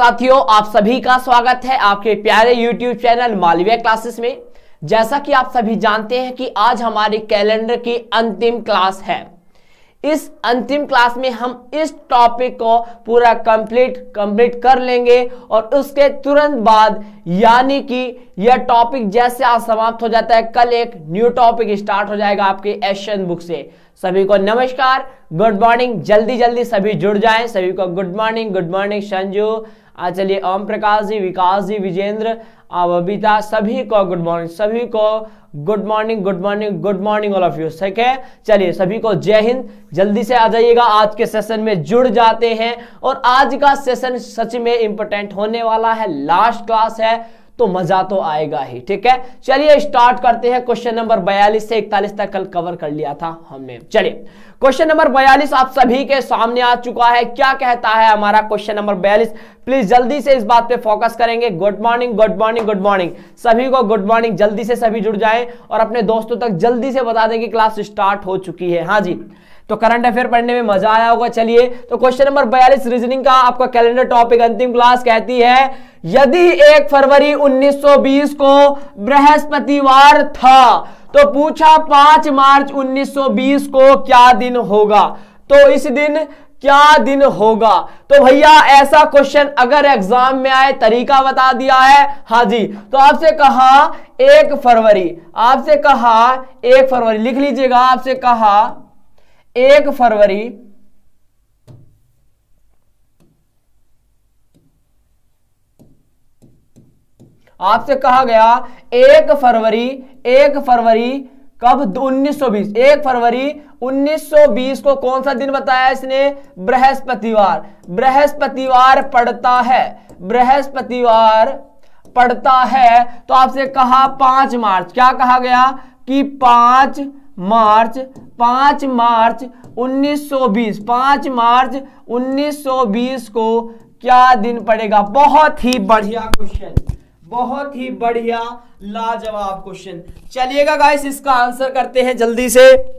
साथियों, आप सभी का स्वागत है आपके प्यारे YouTube चैनल मालवीय क्लासेस में। जैसा कि आप सभी जानते हैं कि आज हमारे कैलेंडर की अंतिम क्लास है। इस अंतिम क्लास में हम इस टॉपिक को पूरा कंप्लीट कर लेंगे और उसके तुरंत बाद यानी कि यह टॉपिक जैसे आज समाप्त हो जाता है, कल एक न्यू टॉपिक स्टार्ट हो जाएगा आपके एशियन बुक से। सभी को नमस्कार, गुड मॉर्निंग। जल्दी सभी जुड़ जाएं। सभी को गुड मॉर्निंग संजू, चलिए ओम प्रकाश जी, विकास जी, विजेंद्र, बबीता, सभी को गुड मॉर्निंग, सभी को good morning all of you. ठीक है, चलिए सभी को जय हिंद। जल्दी से आ जाइएगा, आज के सेशन में जुड़ जाते हैं। और आज का सेशन सच में इंपॉर्टेंट होने वाला है, लास्ट क्लास है तो मजा तो आएगा ही। ठीक है, चलिए स्टार्ट करते हैं। क्वेश्चन नंबर 42 से 41 तक कल कवर कर लिया था हमने। चलिए क्वेश्चन नंबर 42 आप सभी के सामने आ चुका है। क्या कहता है हमारा क्वेश्चन नंबर 42? प्लीज जल्दी से इस बात पे फोकस करेंगे। गुड मॉर्निंग सभी को गुड मॉर्निंग। जल्दी से सभी जुड़ जाएं और अपने दोस्तों तक जल्दी से बता दें कि क्लास स्टार्ट हो चुकी है। हाँ जी, तो करंट अफेयर पढ़ने में मजा आया होगा। चलिए तो क्वेश्चन नंबर 42 रीजनिंग का आपका कैलेंडर टॉपिक अंतिम क्लास कहती है, यदि 1 फरवरी 1920 को बृहस्पतिवार था तो पूछा 5 मार्च 1920 को क्या दिन होगा। तो इस दिन क्या दिन होगा? तो भैया ऐसा क्वेश्चन अगर एग्जाम में आए, तरीका बता दिया है। हाँ जी, तो आपसे कहा 1 फरवरी, लिख लीजिएगा। आपसे कहा 1 फरवरी, आपसे कहा गया 1 फरवरी कब? 1920। 1 फरवरी 1920 को कौन सा दिन बताया इसने? बृहस्पतिवार पड़ता है। तो आपसे कहा 5 मार्च, क्या कहा गया कि 5 मार्च 1920, 5 मार्च 1920 को क्या दिन पड़ेगा? बहुत ही बढ़िया क्वेश्चन, बहुत ही बढ़िया लाजवाब क्वेश्चन। चलिएगा गाइस, इसका आंसर करते हैं जल्दी से।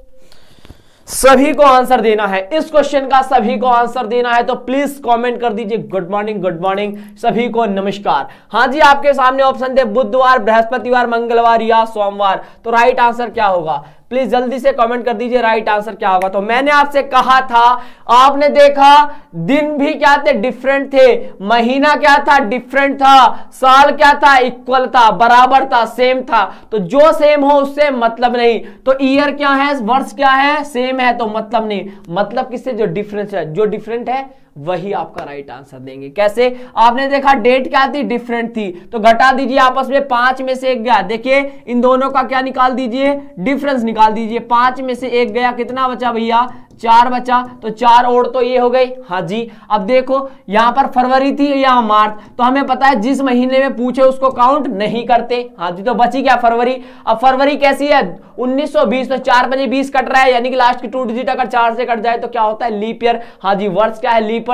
सभी को आंसर देना है इस क्वेश्चन का, सभी को आंसर देना है। तो प्लीज कमेंट कर दीजिए गुड मॉर्निंग, सभी को नमस्कार। हाँ जी, आपके सामने ऑप्शन थे बुधवार, बृहस्पतिवार, मंगलवार या सोमवार। तो राइट आंसर क्या होगा? प्लीज जल्दी से कमेंट कर दीजिए राइट आंसर क्या होगा। तो मैंने आपसे कहा था, आपने देखा दिन भी क्या थे? डिफरेंट थे। महीना क्या था? डिफरेंट था। साल क्या था? इक्वल था, बराबर था, सेम था। तो जो सेम हो उससे मतलब नहीं। तो ईयर क्या है? वर्ष क्या है? सेम है, तो मतलब नहीं। मतलब किससे? जो डिफरेंस है, जो डिफरेंट है वही आपका राइट आंसर देंगे। कैसे? आपने देखा डेट क्या थी? डिफरेंट थी, तो घटा दीजिए आपस में। 5 में से 1 गया, देखिए इन दोनों का क्या निकाल दीजिए? डिफरेंस निकाल दीजिए। 5 में से 1 गया, कितना बचा भैया? 4 बचा। तो 4 और तो ये हो गई। हाँ जी, अब देखो यहां पर फरवरी थी, यहां मार्च, तो हमें पता है जिस महीने में पूछे उसको काउंट नहीं करते। हाँ जी, तो बची क्या? फरवरी। अब फरवरी कैसी है? 1920, तो 4 बजे 20 कट रहा है, यानी कि लास्ट की 2 डिजिट अगर 4 से कट जाए तो क्या होता है? Leap year. हाँ जी, वर्ष क्या है? लीप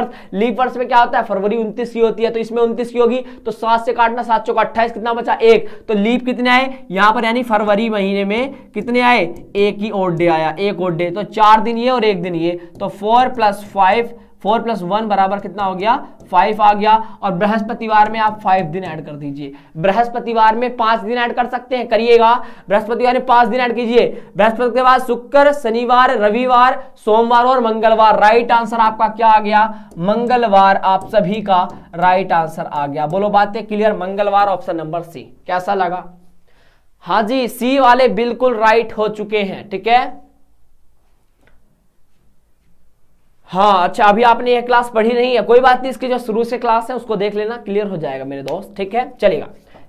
वर्ष में क्या होता है? फरवरी 29 की होती है, तो इसमें 29 की होगी, तो 7 से काटना, 7 चौका 28, कितना बचा? 1। तो लीप कितने आए यहां पर? यानी फरवरी महीने में कितने आए? 1 ही ओड डे आया, 1 ओड डे। तो 4 दिन ये और 1 दिन ये, तो 4 + 1 बराबर कितना हो गया? 5 आ गया। और बृहस्पतिवार में आप 5 दिन ऐड कर दीजिए। बृहस्पतिवार में 5 दिन ऐड कर सकते हैं, करिएगा। बृहस्पतिवार में 5 दिन ऐड कीजिए। बृहस्पति के बाद शुक्र, शनिवार, रविवार, सोमवार और मंगलवार। राइट आंसर आपका क्या आ गया? मंगलवार आप सभी का राइट आंसर आ गया। बोलो बातें क्लियर? मंगलवार, ऑप्शन नंबर सी। कैसा लगा? हाँ जी, सी वाले बिल्कुल राइट हो चुके हैं। ठीक है, हाँ अच्छा, अभी आपने यह क्लास पढ़ी नहीं है, कोई बात नहीं, इसकी जो शुरू से क्लास है उसको देख लेना, क्लियर हो जाएगा मेरे दोस्त। ठीक है, चलेगा।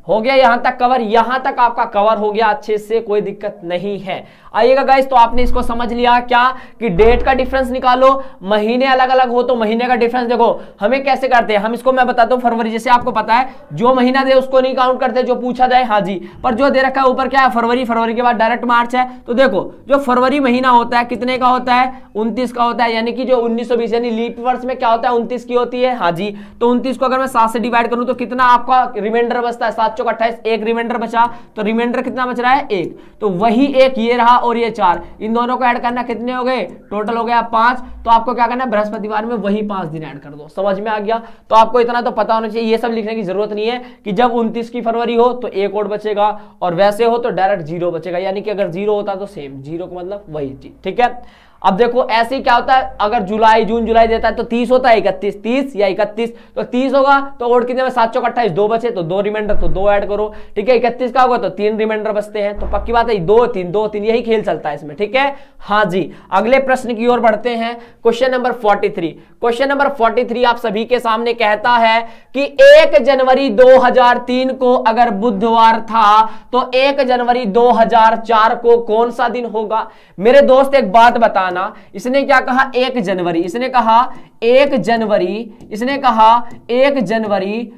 हो गया यहां तक कवर, यहां तक आपका कवर हो गया अच्छे से, कोई दिक्कत नहीं है। आइएगा गाइस, तो आपने इसको समझ लिया क्या कि डेट का डिफरेंस निकालो, महीने अलग अलग हो तो महीने का डिफरेंस देखो। हमें कैसे करते हैं हम इसको, मैं बताता हूँ। फरवरी जैसे आपको पता है, जो महीना दे उसको नहीं काउंट करते, जो पूछा जाए। हाँ जी, पर जो दे रखा है ऊपर क्या है? फरवरी। फरवरी के बाद डायरेक्ट मार्च है। तो देखो जो फरवरी महीना होता है कितने का होता है? 29 का होता है, यानी कि जो 1920 यानी लीप वर्ष में क्या होता है? 29 की होती है। हाँ जी, तो 29 को अगर मैं 7 से डिवाइड करूं तो कितना आपका रिमाइंडर बचता है? 7 चौक 28, 1 रिमाइंडर बचा, तो रिमाइंडर कितना बच रहा है? 1। तो वही 1 ये रहा और ये 4, इन दोनों को ऐड करना, कितने हो गए, टोटल हो गया 5। तो आपको क्या करना है, बृहस्पतिवार में वही 5 दिन ऐड कर दो। समझ में आ गया। तो आपको इतना तो पता होना चाहिए, ये सब लिखने की जरूरत नहीं है कि जब 29 की फरवरी हो तो एक और बचेगा, और वैसे हो तो डायरेक्ट 0 बचेगा, यानी कि अगर 0 होता तो सेम 0 का मतलब वही चीज। ठीक है, अब देखो ऐसे ही क्या होता है, अगर जुलाई जून जुलाई देता है तो 30 होता है, 31 30 या 31, तो 30 होगा तो और कितने में 7 चौक 28, 2 बचे तो 2 रिमाइंडर, तो 2 ऐड करो। ठीक है, 31 का होगा तो 3 रिमाइंडर बचते हैं। तो पक्की बात है 2 3 2 3, यही खेल चलता है इसमें। ठीक है, हाँ जी, अगले प्रश्न की ओर बढ़ते हैं। Question number 43। क्वेश्चन नंबर 43 आप सभी के सामने कहता है कि 1 जनवरी 2003 को अगर बुधवार था तो 1 जनवरी 2004 को कौन सा दिन होगा। मेरे दोस्त एक बात बताना, इसने क्या कहा 1 जनवरी, इसने कहा 1 जनवरी, इसने कहा 1 जनवरी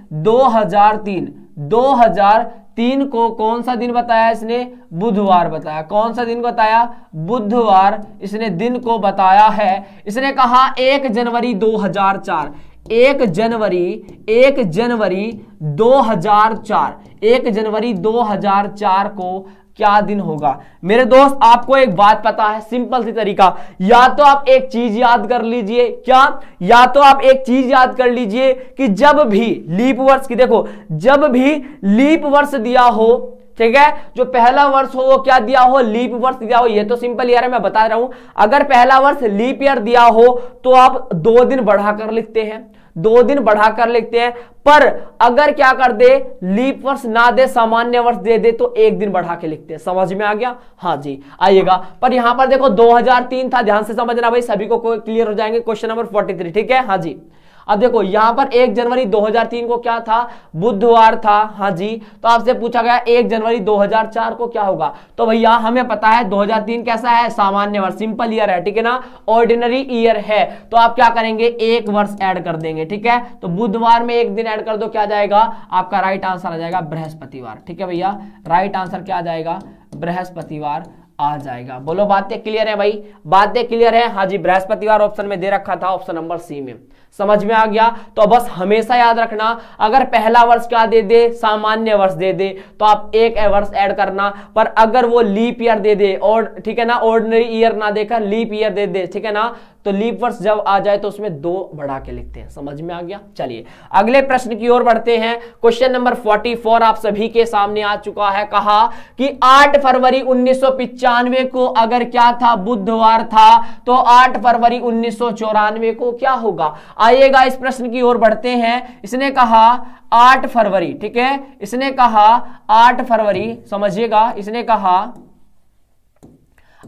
2003 को कौन सा दिन बताया इसने, बुधवार बताया। कौन सा दिन बताया, बुधवार इसने दिन को बताया है। इसने कहा 1 जनवरी 2004, 1 जनवरी 2004, 1 जनवरी 2004 को क्या दिन होगा। मेरे दोस्त आपको एक बात पता है, सिंपल सी तरीका, या तो आप एक चीज याद कर लीजिए, क्या, या तो आप एक चीज याद कर लीजिए कि जब भी लीप वर्ष की, देखो जब भी लीप वर्ष दिया हो, ठीक है, जो पहला वर्ष हो वो क्या दिया हो, लीप वर्ष दिया हो। ये तो सिंपल यार है, मैं बता रहा हूं। अगर पहला वर्ष लीप ईयर दिया हो तो आप 2 दिन बढ़ाकर लिखते हैं, 2 दिन बढ़ाकर लिखते हैं। पर अगर क्या कर दे, लीप वर्ष ना दे, सामान्य वर्ष दे दे, तो 1 दिन बढ़ा के लिखते हैं। समझ में आ गया, हाँ जी आइएगा। पर यहां पर देखो 2003 था, ध्यान से समझना भाई, सभी को क्लियर हो जाएंगे। क्वेश्चन नंबर 43, ठीक है, हाँ जी। अब देखो यहां पर 1 जनवरी 2003 को क्या था, बुधवार था, हाँ जी। तो आपसे पूछा गया 1 जनवरी 2004 को क्या होगा। तो भैया हमें पता है 2003 कैसा है, सामान्य वर्ष, सिंपल ईयर है, ठीक है ना, ऑर्डिनरी ईयर है। तो आप क्या करेंगे, 1 वर्ष ऐड कर देंगे। ठीक है, तो बुधवार में 1 दिन ऐड कर दो, क्या जाएगा आपका राइट आंसर आ जाएगा बृहस्पतिवार। ठीक है भैया, राइट आंसर क्या आ जाएगा, बृहस्पतिवार आ जाएगा। बोलो बातें क्लियर है भाई, बातें क्लियर है, हाँ जी। बृहस्पतिवार ऑप्शन में दे रखा था, ऑप्शन नंबर सी में। समझ में आ गया। तो बस हमेशा याद रखना, अगर पहला वर्ष क्या दे दे, सामान्य वर्ष दे दे, तो आप 1 वर्ष ऐड करना। पर अगर वो लीप ईयर दे दे, और ठीक है ना, ऑर्डिनरी ईयर ना देकर लीप ईयर दे दे, ठीक है ना, तो लीप वर्ष जब आ जाए तो उसमें 2 बढ़ा के लिखते हैं। समझ में आ गया। चलिए अगले प्रश्न की ओर बढ़ते हैं। क्वेश्चन नंबर 44 आप सभी के सामने आ चुका है। कहा कि 8 फरवरी 1995 को अगर क्या था, बुधवार था, तो 8 फरवरी 1994 को क्या होगा। आइएगा इस प्रश्न की ओर बढ़ते हैं। इसने कहा 8 फरवरी, ठीक है, इसने कहा 8 फरवरी, समझिएगा, इसने कहा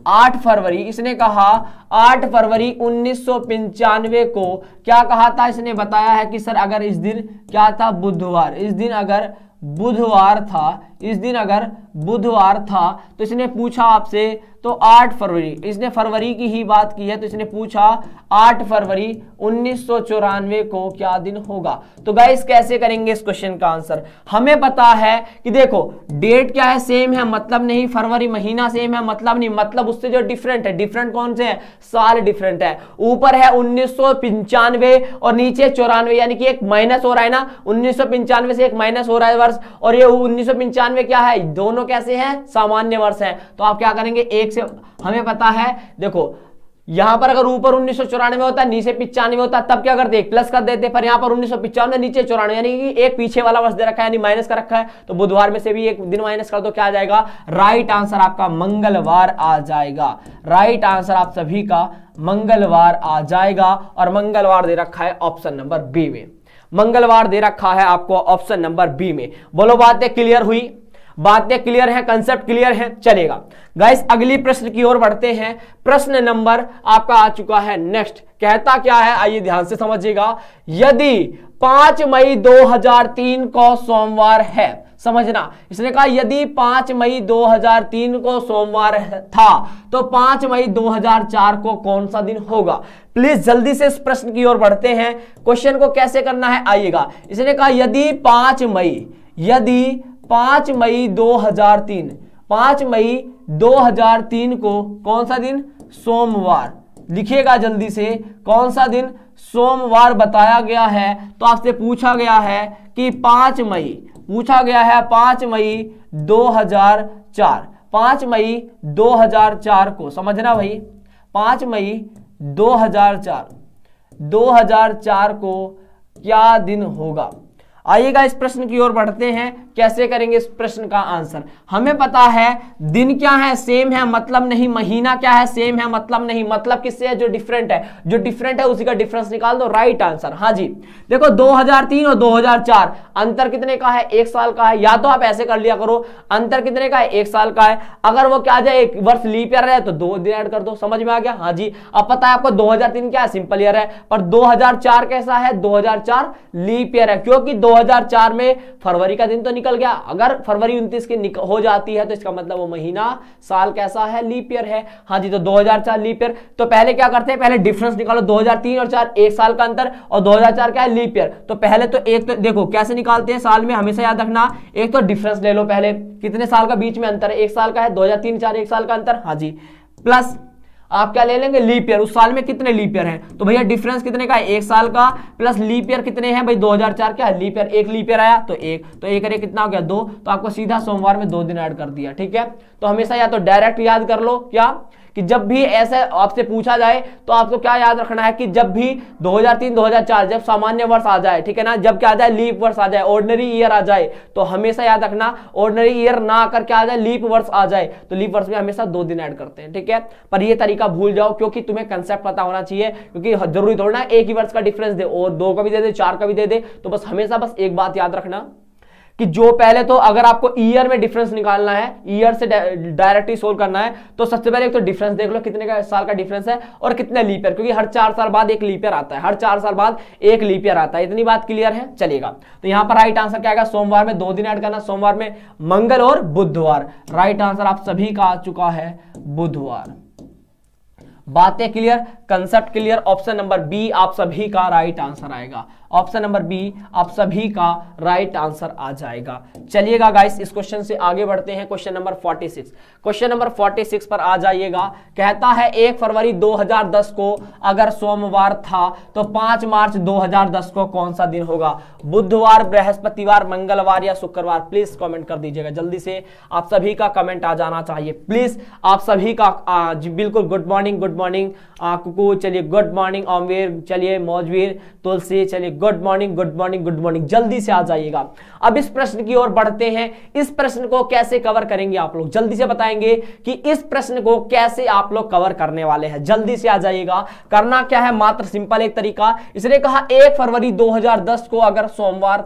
8 फरवरी, इसने कहा 8 फरवरी 1995 को क्या कहा था, इसने बताया है कि सर अगर इस दिन क्या था, बुधवार, इस दिन अगर बुधवार था, इस दिन अगर बुधवार था, तो इसने पूछा आपसे, तो 8 फरवरी, इसने फरवरी की ही बात की है, तो इसने पूछा 8 फरवरी 1994 को क्या दिन होगा। तो गाइस कैसे करेंगे इस क्वेश्चन का आंसर, हमें पता है कि देखो डेट क्या है, सेम है मतलब नहीं, फरवरी महीना सेम है मतलब नहीं, मतलब उससे जो डिफरेंट है, डिफरेंट कौन से है, साल डिफरेंट है। ऊपर है 1995 और नीचे 94, यानी कि एक माइनस हो रहा है ना, 1995 से एक माइनस हो रहा है वर्ष, और ये 1995 क्या है, दोनों कैसे हैं, सामान्य वर्ष है। तो आप क्या करेंगे, एक से, हमें पता है देखो यहां पर अगर ऊपर 1994 होता है, नीचे 95 होता है, तब क्या करते, एक प्लस कर देते, पर यहां पर 1995 नीचे 94, यानी कि एक पीछे वाला वर्ष दे रखा है, यानी माइनस कर रखा है, तो बुधवार में से भी एक दिन माइनस कर दो, क्या आ जाएगा, राइट आंसर आपका मंगलवार आ जाएगा। राइट आंसर आप सभी का मंगलवार आ जाएगा, और मंगलवार दे रखा है ऑप्शन नंबर बी में, मंगलवार दे रखा है आपको ऑप्शन नंबर बी में। बोलो बातें क्लियर हुई, बातें क्लियर है, कंसेप्ट क्लियर है, चलेगा। गाइस अगली प्रश्न की ओर बढ़ते हैं। प्रश्न नंबर आपका आ चुका है नेक्स्ट, कहता क्या है, आइए ध्यान से समझिएगा। यदि 5 मई 2003 को सोमवार है, समझना, इसने कहा यदि 5 मई 2003 को सोमवार था, तो 5 मई 2004 को कौन सा दिन होगा। प्लीज जल्दी से इस प्रश्न की ओर बढ़ते हैं। क्वेश्चन को कैसे करना है, आइएगा। इसने कहा यदि 5 मई, यदि 5 मई 2003, 5 मई 2003 को कौन सा दिन, सोमवार, लिखिएगा जल्दी से, कौन सा दिन, सोमवार बताया गया है। तो आपसे पूछा गया है कि 5 मई, पूछा गया है 5 मई 2004, 5 मई 2004 को, समझना भाई, 5 मई 2004 को क्या दिन होगा। आइएगा इस प्रश्न की ओर बढ़ते हैं, कैसे करेंगे इस प्रश्न का आंसर। हमें पता है दिन क्या है, सेम है मतलब नहीं, महीना क्या है, सेम है मतलब नहीं, मतलब किससे है, जो डिफरेंट है, जो डिफरेंट है उसी का डिफरेंस निकाल दो, राइट आंसर। हाँ जी, देखो 2003 और 2004 अंतर कितने का है, 1 साल का है। या तो आप ऐसे कर लिया करो, अंतर कितने का है, 1 साल का है। अगर वो क्या जाए, 1 वर्ष लीप ईयर है तो 2 दिन ऐड कर दो, समझ में आ गया। हाँ जी, अब पता है आपको 2003 क्या है, सिंपल ईयर है, पर 2004 कैसा है, 2004 लीप ईयर है, क्योंकि 2004 में फरवरी का दिन तो निकल गया। अगर फरवरी 29 की हो जाती है तो इसका मतलब वो महीना साल कैसा है, लीप ईयर है। हाँ जी, तो 2004 लीप ईयर। तो पहले क्या करते हैं, पहले डिफरेंस निकालो, 2003 और 4 1 साल का अंतर, और 2004 क्या है, लीप ईयर। तो पहले तो एक तो देखो कैसे निकालते हैं साल में, हमेशा याद रखना, एक तो डिफरेंस ले लो पहले, कितने साल का बीच में अंतर है, 1 साल का है, 2003 4 1 साल का अंतर। हाँ जी, प्लस आप क्या ले लेंगे, लीप ईयर, उस साल में कितने लीप ईयर हैं, तो भैया डिफरेंस कितने का है, 1 साल का, प्लस लीप ईयर कितने हैं भाई, 2004 क्या है, लीप ईयर, 1 लीप ईयर आया तो 1, तो 1 और 1 कितना हो गया, 2, तो आपको सीधा सोमवार में 2 दिन ऐड कर दिया। ठीक है, तो हमेशा या तो डायरेक्ट याद कर लो क्या, कि जब भी ऐसे आपसे पूछा जाए तो आपको क्या याद रखना है, कि जब भी 2003 2004 जब सामान्य वर्ष आ जाए, ठीक है ना, जब क्या आ जाए, लीप वर्ष आ जाए, ऑर्डिनरी ईयर आ जाए, तो हमेशा याद रखना ऑर्डिनरी ईयर ना आकर क्या आ जाए, लीप वर्ष आ जाए, तो लीप वर्ष में हमेशा 2 दिन ऐड करते हैं। ठीक है, पर ये तरीका भूल जाओ, क्योंकि तुम्हें कंसेप्ट पता होना चाहिए, क्योंकि जरूरी थोड़ा ना एक ही वर्ष का डिफरेंस दे, और 2 का भी दे दे, 4 का भी दे दे, तो बस हमेशा बस एक बात याद रखना कि जो पहले तो अगर आपको ईयर में डिफरेंस निकालना है, ईयर से डायरेक्टली सोल्व करना है, तो सबसे पहले एक तो डिफरेंस देख लो कितने का साल का डिफरेंस है और कितने लीप ईयर, क्योंकि हर 4 साल बाद एक लीप ईयर आता है, हर 4 साल बाद एक लीप ईयर आता है। इतनी बात क्लियर है, चलेगा। तो यहां पर राइट आंसर क्या आएगा, सोमवार में 2 दिन ऐड करना, सोमवार में मंगल और बुधवार। राइट आंसर आप सभी का आ चुका है बुधवार। बातें clear, concept clear. Option number B आप सभी का राइट आंसर आएगा, ऑप्शन नंबर बी आप सभी का राइट आंसर आ जाएगा। चलिएगा गाइस, इस क्वेश्चन से आगे बढ़ते हैं, क्वेश्चन नंबर 46। क्वेश्चन नंबर 46 पर आ जाइएगा। कहता है 1 फरवरी 2010 को अगर सोमवार था तो 5 मार्च 2010 को कौन सा दिन होगा, बुधवार, बृहस्पतिवार, मंगलवार या शुक्रवार। प्लीज कमेंट कर दीजिएगा जल्दी से, आप सभी का कमेंट आ जाना चाहिए प्लीज, आप सभी का बिल्कुल। Good morning, good morning Kuku, चलिए गुड मॉर्निंग अमवीर, चलिए मौजवीर, तुलसी, चलिए good morning, good morning, good morning, जल्दी से आ जाइएगा। अब इस प्रश्न की ओर बढ़ते हैं। इस प्रश्न को कैसे कवर करेंगे आप लोग, जल्दी से बताएंगे कि इस प्रश्न को कैसे आप लोग कवर करने वाले हैं, जल्दी से आ जाइएगा। करना क्या है, मात्र सिंपल एक तरीका। इसने कहा 1 फरवरी 2010 को अगर सोमवार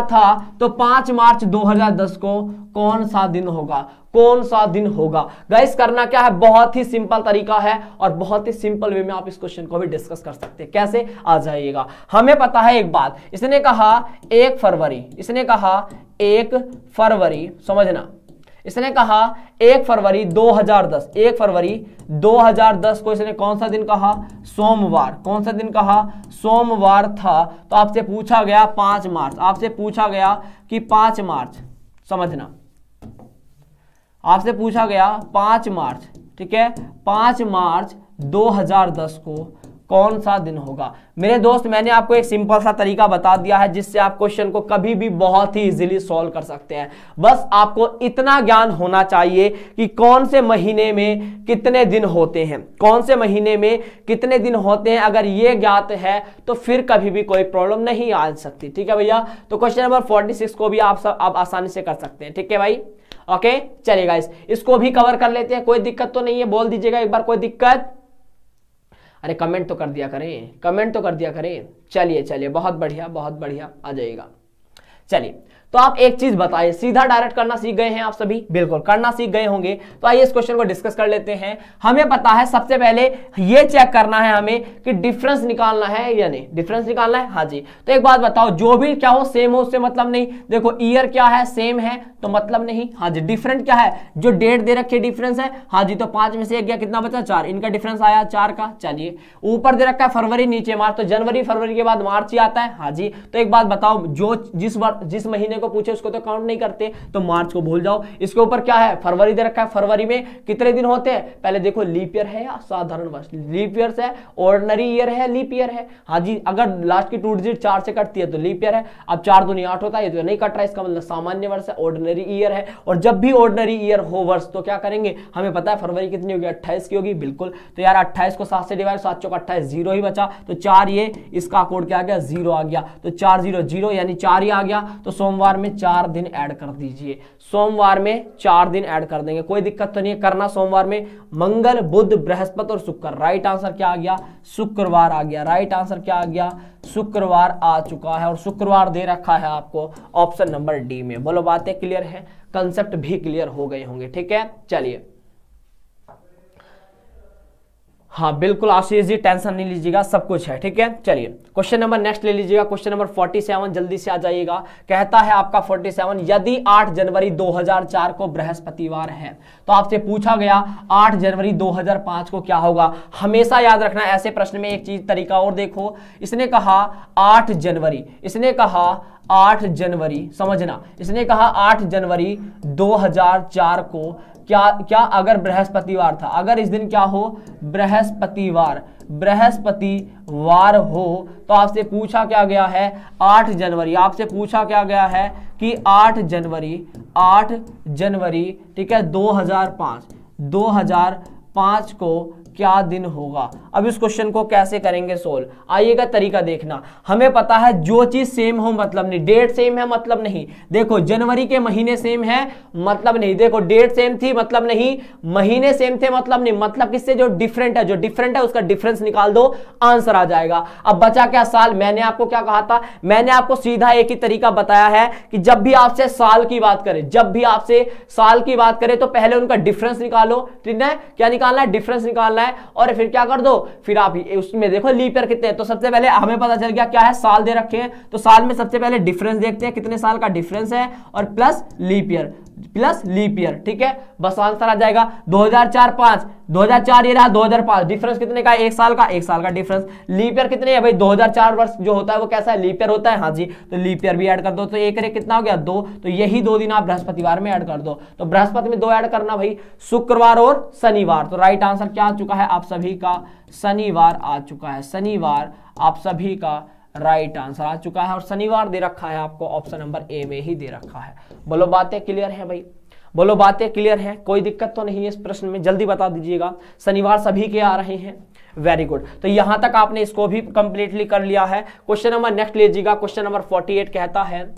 था तो 5 मार्च 2010 को कौन सा दिन होगा, कौन सा दिन होगा। गाइस करना क्या है, बहुत ही सिंपल तरीका है और बहुत ही सिंपल वे में आप इस क्वेश्चन को भी डिस्कस कर सकते हैं। कैसे, आ जाइएगा। हमें पता है एक बात, इसने कहा 1 फरवरी, इसने कहा 1 फरवरी, समझना, इसने कहा 1 फरवरी 2010, 1 फरवरी 2010 को इसने कौन सा दिन कहा, सोमवार। कौन सा दिन कहा, सोमवार था। तो आपसे पूछा गया 5 मार्च, आपसे पूछा गया कि 5 मार्च, समझना, आपसे पूछा गया 5 मार्च, ठीक है, 5 मार्च 2010 को कौन सा दिन होगा। मेरे दोस्त, मैंने आपको एक सिंपल सा तरीका बता दिया है जिससे आप क्वेश्चन को कभी भी बहुत ही इजीली सॉल्व कर सकते हैं। बस आपको इतना ज्ञान होना चाहिए कि कौन से महीने में कितने दिन होते हैं, कौन से महीने में कितने दिन होते हैं। अगर ये ज्ञात है तो फिर कभी भी कोई प्रॉब्लम नहीं आ सकती। ठीक है भैया, तो क्वेश्चन नंबर 46 को भी आप आसानी से कर सकते हैं। ठीक है भाई, ओके, चलेगा। इसको भी कवर कर लेते हैं, कोई दिक्कत तो नहीं है, बोल दीजिएगा एक बार कोई दिक्कत। अरे कमेंट तो कर दिया करें, कमेंट तो कर दिया करें। चलिए चलिए, बहुत बढ़िया, बहुत बढ़िया, आ जाइएगा। चलिए, तो आप एक चीज बताइए, सीधा डायरेक्ट करना सीख गए हैं आप सभी, बिल्कुल करना सीख गए होंगे। तो आइए इस क्वेश्चन को डिस्कस कर लेते हैं। हमें पता है सबसे पहले ये चेक करना है हमें कि डिफरेंस निकालना है या नहीं, डिफरेंस निकालना है। हाँ जी, तो एक बात बताओ, जो भी क्या हो सेम हो उससे मतलब नहीं। देखो ईयर क्या है, सेम है तो मतलब नहीं। हाँ जी, डिफरेंट क्या है, जो डेट दे रखी है डिफरेंस है। हाँ जी, तो 5 में से 1 गया, कितना बचा, 4, इनका डिफरेंस आया 4 का। चलिए, ऊपर दे रखा है फरवरी, नीचे मार्च, तो जनवरी फरवरी के बाद मार्च ही आता है। हाँ जी, तो एक बात बताओ, जो जिस जिस महीने को पूछे उसको तो काउंट नहीं करते, तो मार्च को भूल जाओ। इसके ऊपर क्या है, फरवरी दे रखा है, फरवरी में कितने दिन होते हैं, पहले देखो लीप ईयर है या साधारण वर्ष, लीप ईयर है, ऑर्डिनरी ईयर है, लीप ईयर है। हाँ जी, अगर लास्ट की 2 डिजिट 4 से कटती है तो लीप ईयर है। अब 4 दूनी 8 होता है, ये तो नहीं कट रहा है, इसका मतलब सामान्य वर्ष है, ऑर्डिनरी ईयर है। और जब भी ऑर्डिनरी ईयर हो वर्ष तो क्या करेंगे, हमें पता है फरवरी कितनी होगी, 28 की होगी, बिल्कुल। तो यार 28 को 7 से डिवाइड, 7 चौक 28, 0 ही बचा, तो 4 ये इसका कोड क्या आ गया, 0 आ गया, तो 4 0 0 यानी 4 ही आ गया। तो सोमवार में 4 दिन ऐड कर दीजिए, सोमवार में 4 दिन ऐड कर देंगे, कोई दिक्कत तो नहीं है करना। सोमवार में मंगल बुध बृहस्पति और शुक्र, राइट आंसर क्या आ गया, शुक्रवार आ गया। राइट आंसर क्या आ गया, शुक्रवार आ चुका है, और शुक्रवार दे रखा है आपको ऑप्शन नंबर डी में। बोलो बातें क्लियर है, कंसेप्ट भी क्लियर हो गए होंगे, ठीक है। चलिए हाँ बिल्कुल आशीष जी, टेंशन नहीं लीजिएगा, सब कुछ है, ठीक है। चलिए क्वेश्चन नंबर नेक्स्ट ले लीजिएगा, क्वेश्चन नंबर 47, जल्दी से आ जाइएगा। कहता है आपका 47, यदि 8 जनवरी 2004 को बृहस्पतिवार है तो आपसे पूछा गया 8 जनवरी 2005 को क्या होगा। हमेशा याद रखना ऐसे प्रश्न में एक चीज तरीका और देखो, इसने कहा 8 जनवरी, इसने कहा 8 जनवरी, समझना, इसने कहा 8 जनवरी 2004 को क्या अगर बृहस्पतिवार था, अगर इस दिन क्या हो, बृहस्पतिवार हो, तो आपसे पूछा क्या गया है 8 जनवरी, आपसे पूछा क्या गया है कि 8 जनवरी ठीक है 2005 को क्या दिन होगा। अब इस क्वेश्चन को कैसे करेंगे सोल्व, आइएगा तरीका देखना। हमें पता है जो चीज सेम हो मतलब नहीं, डेट सेम है मतलब नहीं, देखो जनवरी के महीने सेम है मतलब नहीं, देखो डेट सेम थी मतलब नहीं, महीने सेम थे मतलब नहीं, मतलब किससे, जो डिफरेंट है, जो डिफरेंट है उसका डिफरेंस निकाल दो, आंसर आ जाएगा। अब बचा क्या, साल। मैंने आपको क्या कहा था, मैंने आपको सीधा एक ही तरीका बताया है कि जब भी आपसे साल की बात करें, जब भी आपसे साल की बात करें तो पहले उनका डिफरेंस निकालो, ठीक है। क्या निकालना है, डिफरेंस निकालना है, और फिर क्या कर दो, फिर आप उसमें देखो लीप ईयर कितने हैं। तो सबसे पहले हमें पता चल गया क्या है, साल दे रखे हैं, तो साल में सबसे पहले डिफरेंस देखते हैं, कितने साल का डिफरेंस है, और प्लस लीप ईयर, ठीक है, बस आंसर आ जाएगा। 2004 2004 ये रहा, 2005 डिफरेंस कितने का है, 1 साल का डिफरेंस। लीप ईयर कितने है भाई, 2004 वर्ष जो होता है वो कैसा है, लीप ईयर होता है, हाँ जी, तो लीप ईयर भी ऐड कर दो, तो एक रे कितना हो गया 2, तो यही 2 दिन आप बृहस्पतिवार में ऐड कर दो, तो बृहस्पति में 2 ऐड करना भाई, शुक्रवार और शनिवार। तो राइट आंसर क्या आ चुका है आप सभी का, शनिवार आ चुका है, शनिवार आप सभी का राइट आंसर आ चुका है, और शनिवार दे रखा है आपको ऑप्शन नंबर ए में ही दे रखा है। बोलो बातें क्लियर है भाई, बोलो बातें क्लियर है, कोई दिक्कत तो नहीं है इस प्रश्न में, जल्दी बता दीजिएगा। शनिवार सभी के आ रहे हैं, वेरी गुड। तो यहां तक आपने इसको भी कंप्लीटली कर लिया है। क्वेश्चन नंबर नेक्स्ट लीजिएगा, क्वेश्चन नंबर 48 कहता है,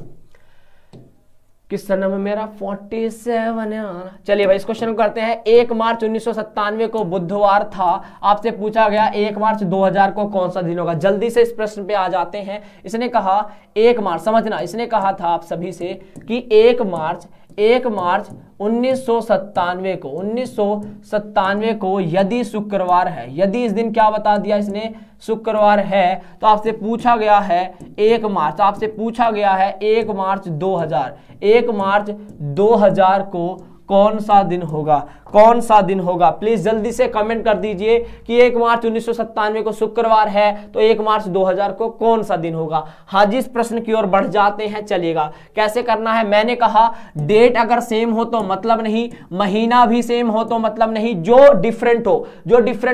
किस नंबर मेरा 47। चलिए भाई इस क्वेश्चन को करते हैं। 1 मार्च 1997 को बुधवार था, आपसे पूछा गया 1 मार्च 2000 को कौन सा दिन होगा। जल्दी से इस प्रश्न पे आ जाते हैं। इसने कहा 1 मार्च, समझना, इसने कहा था आप सभी से कि 1 मार्च 1997 को यदि शुक्रवार है, यदि इस दिन क्या बता दिया इसने, शुक्रवार है, तो आपसे पूछा गया है 1 मार्च, आपसे पूछा गया है 1 मार्च 2000 को कौन सा दिन होगा, कौन सा दिन होगा। प्लीज जल्दी से कमेंट कर दीजिए कि 1 मार्च 1997 को शुक्रवार है, तो 1 मार्च 2000 को कौन सा दिन होगा। हाँ जी, इस प्रश्न की ओर बढ़ जाते हैं। चलिएगा कैसे करना है, मैंने कहा डेट अगर सेम हो तो मतलब नहीं, महीना भी सेम हो तो मतलब नहीं, जो डिफरेंट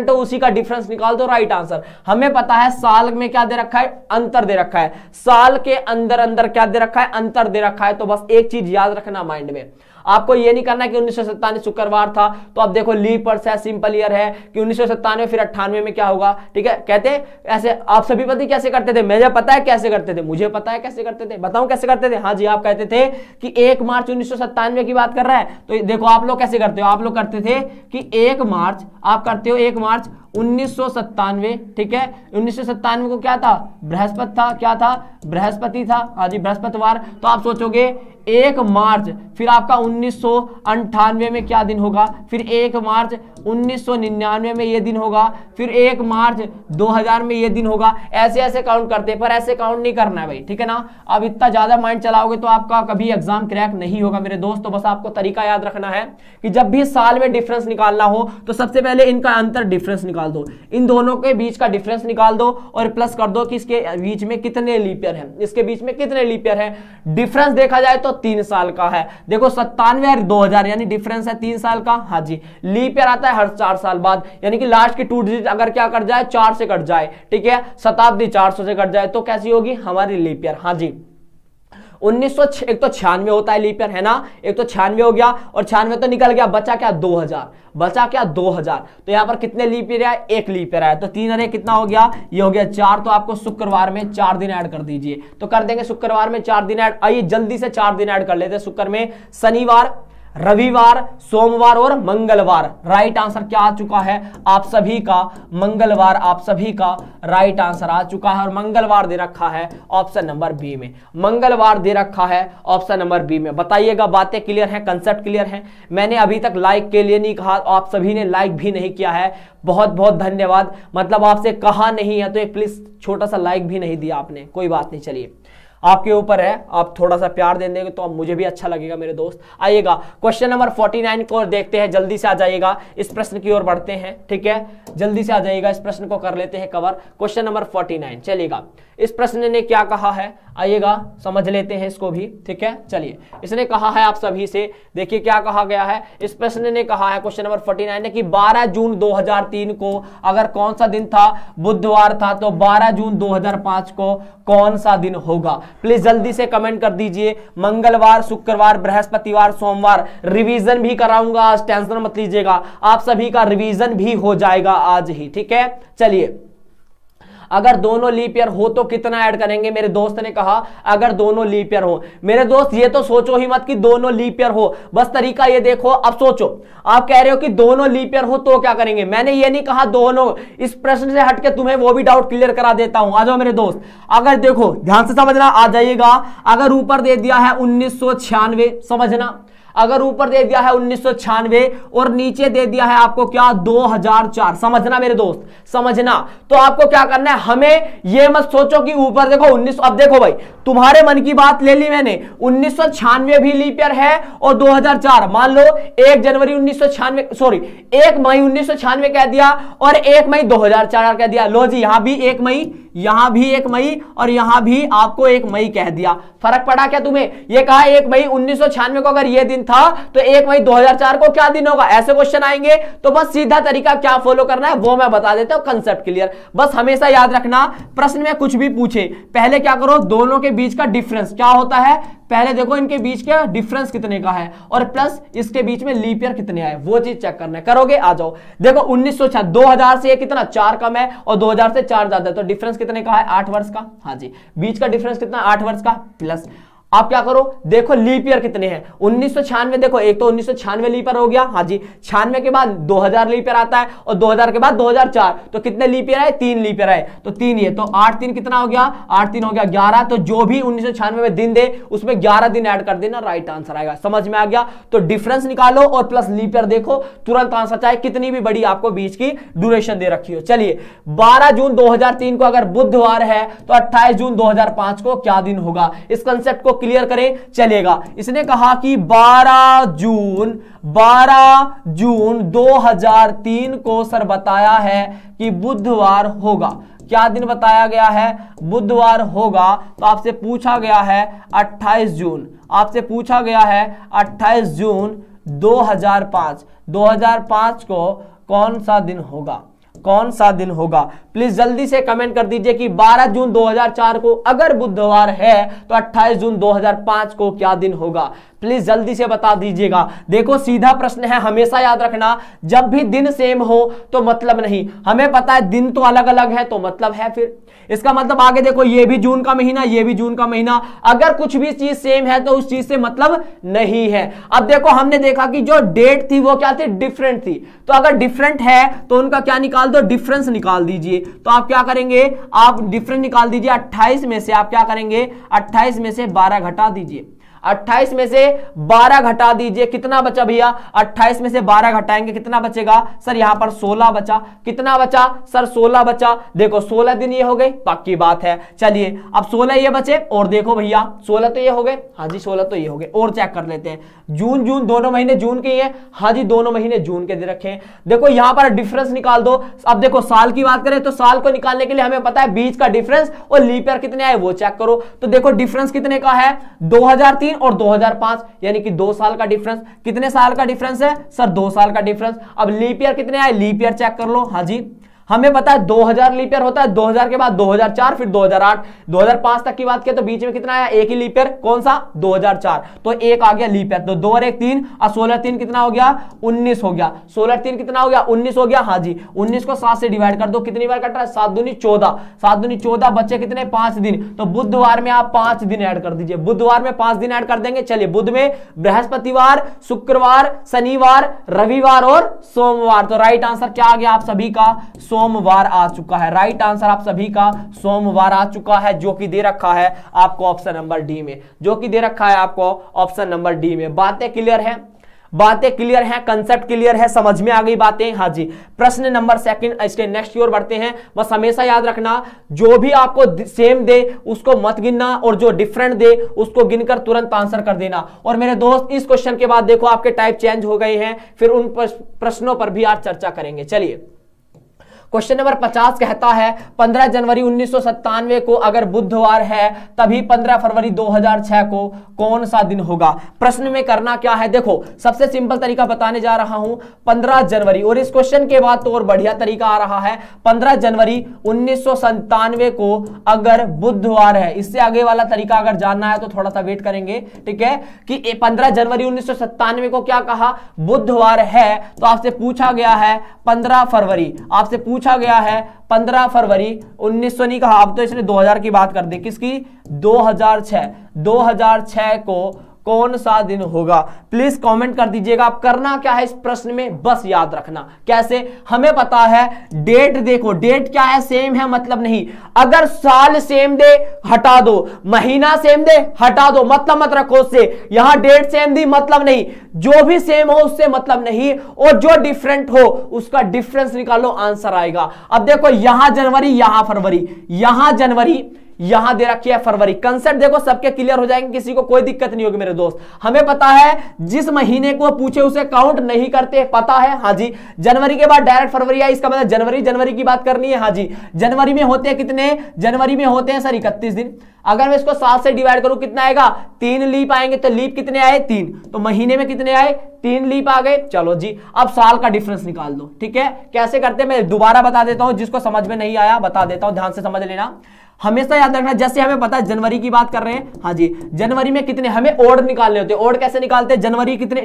हो उसी का डिफरेंस निकाल दो, राइट आंसर। हमें पता है साल में क्या दे रखा है, अंतर दे रखा है, साल के अंदर क्या दे रखा है, अंतर दे रखा है। तो बस एक चीज याद रखना माइंड में, आपको ये नहीं करना कि 1997 शुक्रवार था तो अब देखो लीप वर्ष है, सिंपल ईयर है कि 1997 फिर 98 में क्या होगा, ठीक है। कहते हैं ऐसे, आप सभी पता कैसे करते थे, मुझे पता है कैसे करते थे, मुझे पता है कैसे करते थे, बताऊं कैसे करते थे। हाँ जी, आप कहते थे कि 1 मार्च 1997 की बात कर रहा है, तो देखो आप लोग कैसे करते हो, आप लोग करते थे कि 1 मार्च, आप करते हो 1 मार्च 1997, ठीक है। 1997 को क्या था, बृहस्पति था, क्या था, बृहस्पति था, हाँ जी बृहस्पतिवार। तो आप सोचोगे 1 मार्च फिर आपका 1998 में क्या दिन होगा, फिर 1 मार्च 1999 में ये दिन होगा, फिर 1 मार्च 2000 में ये दिन होगा। ऐसे ऐसे काउंट करते हैं, पर ऐसे काउंट नहीं करना है भाई, ठीक है ना। अब इतना ज्यादा माइंड चलाओगे तो आपका कभी एग्जाम क्रैक नहीं होगा मेरे दोस्त। तो बस आपको तरीका याद रखना है कि जब भी साल में डिफरेंस निकालना हो तो सबसे पहले इनका अंतर डिफरेंस निकाल दो, इन दोनों के बीच का डिफरेंस निकाल दो और प्लस कर दो कि इसके बीच में कितने लीप ईयर है, इसके बीच में कितने लीप ईयर है। डिफरेंस देखा जाए तो 3 साल का है, देखो 97 और 2000 यानी डिफरेंस है 3 साल का। हाँ जी, लीप ईयर आता है हर 4 साल बाद, यानी कि लास्ट की 2 डिजिट अगर क्या कट जाए 4 से कट जाए, ठीक है, शताब्दी 400 से कट जाए तो कैसी होगी हमारी लीप ईयर। हाँ जी, 1900 एक तो 96 होता है लीप ईयर, है ना, एक तो 96 हो गया और 96 तो निकल गया, बचा क्या 2000, बचा क्या 2000। तो यहां पर कितने लीप ईयर है, 1 लीप ईयर है, तो 3 अरे कितना हो गया, ये हो गया 4। तो आपको शुक्रवार में 4 दिन ऐड कर दीजिए, तो कर देंगे शुक्रवार में 4 दिन ऐड। आइए जल्दी से 4 दिन ऐड कर लेते हैं शुक्र में, शनिवार, रविवार, सोमवार और मंगलवार। राइट आंसर क्या आ चुका है आप सभी का, मंगलवार आप सभी का राइट आंसर आ चुका है। और मंगलवार दे रखा है ऑप्शन नंबर बी में, मंगलवार दे रखा है ऑप्शन नंबर बी में। बताइएगा बातें क्लियर हैं, कंसेप्ट क्लियर है। मैंने अभी तक लाइक के लिए नहीं कहा, आप सभी ने लाइक भी नहीं किया है, बहुत बहुत धन्यवाद। मतलब आपसे कहा नहीं है तो एक प्लीज छोटा सा लाइक भी नहीं दिया आपने, कोई बात नहीं, चलिए आपके ऊपर है, आप थोड़ा सा प्यार दे देंगे तो अब मुझे भी अच्छा लगेगा मेरे दोस्त। आइएगा क्वेश्चन नंबर 49 को देखते हैं, जल्दी से आ जाइएगा, इस प्रश्न की ओर बढ़ते हैं, ठीक है, जल्दी से आ जाइएगा, इस प्रश्न को कर लेते हैं कवर। क्वेश्चन नंबर 49 चलिएगा, इस प्रश्न ने क्या कहा है, आइएगा समझ लेते हैं इसको भी, ठीक है। चलिए, इसने कहा है आप सभी से, देखिए क्या कहा गया है, इस प्रश्न ने कहा है क्वेश्चन नंबर 49 ने कि 12 जून 2003 को अगर कौन सा दिन था, बुधवार था, तो 12 जून 2005 को कौन सा दिन होगा। प्लीज जल्दी से कमेंट कर दीजिए। मंगलवार, शुक्रवार, बृहस्पतिवार, सोमवार, रिवीजन भी कराऊंगा आज, टेंशन मत लीजिएगा, आप सभी का रिवीजन भी हो जाएगा आज ही, ठीक है। चलिए, अगर दोनों लीप ईयर हो तो कितना ऐड करेंगे, मेरे दोस्त ने कहा अगर दोनों लीप ईयर हो। मेरे दोस्त ये तो सोचो ही मत कि दोनों लीप ईयर हो, बस तरीका ये देखो। अब सोचो, आप कह रहे हो कि दोनों लीप ईयर हो तो क्या करेंगे, मैंने ये नहीं कहा दोनों, इस प्रश्न से हटके तुम्हें वो भी डाउट क्लियर करा देता हूं, आ जाओ मेरे दोस्त। अगर देखो ध्यान से समझना, आ जाइएगा, अगर ऊपर दे दिया है 1996, समझना, अगर ऊपर दे दिया है 1996 और नीचे दे दिया है आपको क्या 2004, समझना मेरे दोस्त, समझना। तो आपको क्या करना है, हमें ये मत सोचो कि ऊपर देखो 19, अब देखो भाई तुम्हारे मन की बात ले ली मैंने, 1996 भी लीप ईयर है और 2004, मान लो 1 जनवरी 1996, सॉरी 1 मई 1996 कह दिया और 1 मई 2004 कह दिया। लो जी, यहां भी 1 मई, यहां भी 1 मई और यहां भी आपको 1 मई कह दिया। फर्क पड़ा क्या तुम्हें, ये कहा 1 मई 1996 को अगर ये दिन था तो 1 मई 2004 को क्या दिन होगा, ऐसे क्वेश्चन आएंगे। तो बस सीधा तरीका क्या फॉलो करना है वो मैं बता देता हूं, कंसेप्ट क्लियर। बस हमेशा याद रखना, प्रश्न में कुछ भी पूछे पहले क्या करो, दोनों के बीच का डिफरेंस क्या होता है, पहले देखो इनके बीच का डिफरेंस कितने का है और प्लस इसके बीच में लीप ईयर कितने आए, वो चीज चेक करना है। करोगे, आ जाओ, देखो 1906, 2000 से कितना 4 कम है और 2000 से 4 ज्यादा है, तो डिफरेंस कितने का है 8 वर्ष का। हाँ जी, बीच का डिफरेंस कितना 8 वर्ष का। प्लस आप क्या करो, देखो लीप ईयर कितने हैं, 1996 देखो, एक तो 1996 लीप ईयर हो गया, हाँ जी, 96 के बाद 2000 लीप ईयर आता है और 2000 के बाद 2004, तो कितने लीप ईयर आए, 3 लीप ईयर आए, तो 3 ये, तो 8 3 कितना हो गया, 8 3 हो गया 11, तो जो भी 1996 में दिन दे उसमें 11 दिन ऐड कर देना, राइट आंसर आएगा। समझ में आ गया, तो डिफरेंस निकालो और प्लस लीप ईयर देखो, तुरंत आंसर, चाहे कितनी भी बड़ी आपको बीच की ड्यूरेशन दे रखी हो। चलिए, 12 जून 2003 को अगर बुधवार है तो 28 जून 2005 को क्या दिन होगा, इस कंसेप्ट को क्लियर करें। चलेगा, इसने कहा कि 12 जून 2003 को सर बताया है कि बुधवार होगा, क्या दिन बताया गया है, बुधवार होगा। तो आपसे पूछा गया है 28 जून, आपसे पूछा गया है 28 जून 2005 को कौन सा दिन होगा, कौन सा दिन होगा। प्लीज जल्दी से कमेंट कर दीजिए कि 12 जून 2004 को अगर बुधवार है तो 28 जून 2005 को क्या दिन होगा, प्लीज जल्दी से बता दीजिएगा। देखो सीधा प्रश्न है, हमेशा याद रखना, जब भी दिन सेम हो तो मतलब नहीं, हमें पता है दिन तो अलग अलग है तो मतलब है, फिर इसका मतलब आगे देखो ये भी जून का महीना, ये भी जून का महीना, अगर कुछ भी चीज सेम है तो उस चीज से मतलब नहीं है। अब देखो हमने देखा कि जो डेट थी वो क्या थी, डिफरेंट थी, तो अगर डिफरेंट है तो उनका क्या निकाल दो, डिफरेंस निकाल दीजिए। तो आप क्या करेंगे, आप डिफरेंस निकाल दीजिए, 28 में से आप क्या करेंगे, 28 में से 12 घटा दीजिए, 28 में से 12 घटा दीजिए, कितना बचा भैया? 28 में से 12 घटाएंगे कितना बचेगा सर? यहां पर 16 बचा। कितना बचा सर? 16 बचा। देखो 16 दिन ये हो गए, पक्की बात है। चलिए अब 16 ये बचे, और देखो भैया 16 तो ये हो गए, हाँ जी 16 तो ये हो गए। और चेक कर लेते हैं, जून जून दोनों महीने जून के हैं, हाँ जी दोनों महीने जून के दे रखे हैं। देखो यहां पर डिफरेंस निकाल दो। अब देखो साल की बात करें तो साल को निकालने के लिए हमें पता है बीच का डिफरेंस और लीप ईयर कितने आए वो चेक करो। तो देखो डिफरेंस कितने का है? 2003 और 2005, यानी कि 2 साल का डिफरेंस। कितने साल का डिफरेंस है सर? 2 साल का डिफरेंस। अब लीप ईयर कितने आए? लीप ईयर चेक कर लो, हाँ जी हमें पता है 2000 लीप ईयर होता है, 2000 के बाद 2004, फिर 2008, 2005 तक की बात किया तो बीच में कितना आया? एक ही लीप ईयर, कौन सा? 2004, तो एक आ गया लीप ईयर। तो 2 और 1 3 और 16 3 कितना हो गया? 19 हो गया। 16 3 कितना हो गया? 19 हो गया, हाँ जी 19 को 7 से डिवाइड कर दो, कितनी बार कट रहा है? 7 दूनी 14, 7 दूनी 14, बच्चे कितने? 5 दिन। तो बुधवार में आप 5 दिन ऐड कर दीजिए, बुधवार में 5 दिन ऐड कर देंगे। चलिए बुध में बृहस्पतिवार, शुक्रवार, शनिवार, रविवार और सोमवार। तो राइट आंसर क्या आ गया आप सभी का? सोमवार आ चुका है। राइट आंसर आप सभी का सोमवार आ चुका है, जो कि दे रखा है आपको ऑप्शन नंबर डी में, जो कि दे रखा है आपको ऑप्शन नंबर डी में। बातें क्लियर है? बातें क्लियर हैं, कंसेप्ट क्लियर है, समझ में आ गई बातें? हाँ जी। प्रश्न नंबर 2 इसके नेक्स्ट की ओर बढ़ते हैं। बस हमेशा याद रखना, जो भी आपको सेम दे उसको मत गिनना, और जो डिफरेंट दे उसको गिनकर तुरंत आंसर कर देना। और मेरे दोस्त इस क्वेश्चन के बाद देखो आपके टाइप चेंज हो गए हैं, फिर उन प्रश्नों पर भी आज चर्चा करेंगे। चलिए क्वेश्चन नंबर 50 कहता है 15 जनवरी 1997 को अगर बुधवार है तभी 15 फरवरी 2006 को कौन सा दिन होगा? प्रश्न में करना क्या है? देखो सबसे सिंपल तरीका बताने जा रहा हूं, 15 जनवरी, और इस क्वेश्चन के बाद तो और बढ़िया तरीका आ रहा है। 15 जनवरी 1997 को अगर बुधवार है, इससे आगे वाला तरीका अगर जानना है तो थोड़ा सा वेट करेंगे, ठीक है? कि 15 जनवरी 1997 को क्या कहा? बुधवार है, तो आपसे पूछा गया है 15 फरवरी, आपसे पूछा गया है 15 फरवरी 1900 नहीं कहा, अब तो इसने 2000 की बात कर दी। किसकी? 2006 को कौन सा दिन होगा? प्लीज कमेंट कर दीजिएगा। आप करना क्या है इस प्रश्न में, बस याद रखना। कैसे? हमें पता है डेट, देखो डेट क्या है? सेम है मतलब नहीं। अगर साल सेम दे हटा दो, महीना सेम दे हटा दो, मतलब मत रखो उससे। यहां डेट सेम दी मतलब नहीं, जो भी सेम हो उससे मतलब नहीं, और जो डिफरेंट हो उसका डिफरेंस निकालो, आंसर आएगा। अब देखो यहां जनवरी, यहां फरवरी, यहां जनवरी, यहां दे रखी है फरवरी। कंसेप्ट देखो सबके क्लियर हो जाएंगे, किसी को कोई दिक्कत नहीं होगी मेरे दोस्त। हमें पता है जिस महीने को पूछे उसे काउंट नहीं करते, पता है? हाँ जी। जनवरी के बाद डायरेक्ट फरवरी आई, इसका मतलब जनवरी की बात करनी है। हाँ जी। जनवरी में होते हैं कितने? जनवरी में होते हैं सर 31 दिन। अगर मैं इसको 7 से डिवाइड करूं कितना आएगा? 3 लीप आएंगे। तो लीप कितने आए? 3। तो महीने में कितने आए? 3 लीप आ गए। चलो जी अब साल का डिफरेंस निकाल दो, ठीक है? कैसे करते हैं मैं दोबारा बता देता हूं, जिसको समझ में नहीं आया बता देता हूं, ध्यान से समझ लेना। हमेशा याद रखना, जैसे हमें पता है जनवरी की बात कर रहे हैं, हाँ जी जनवरी में कितने हमें ओड निकालने होते हैं। ओड कैसे निकालते हैं?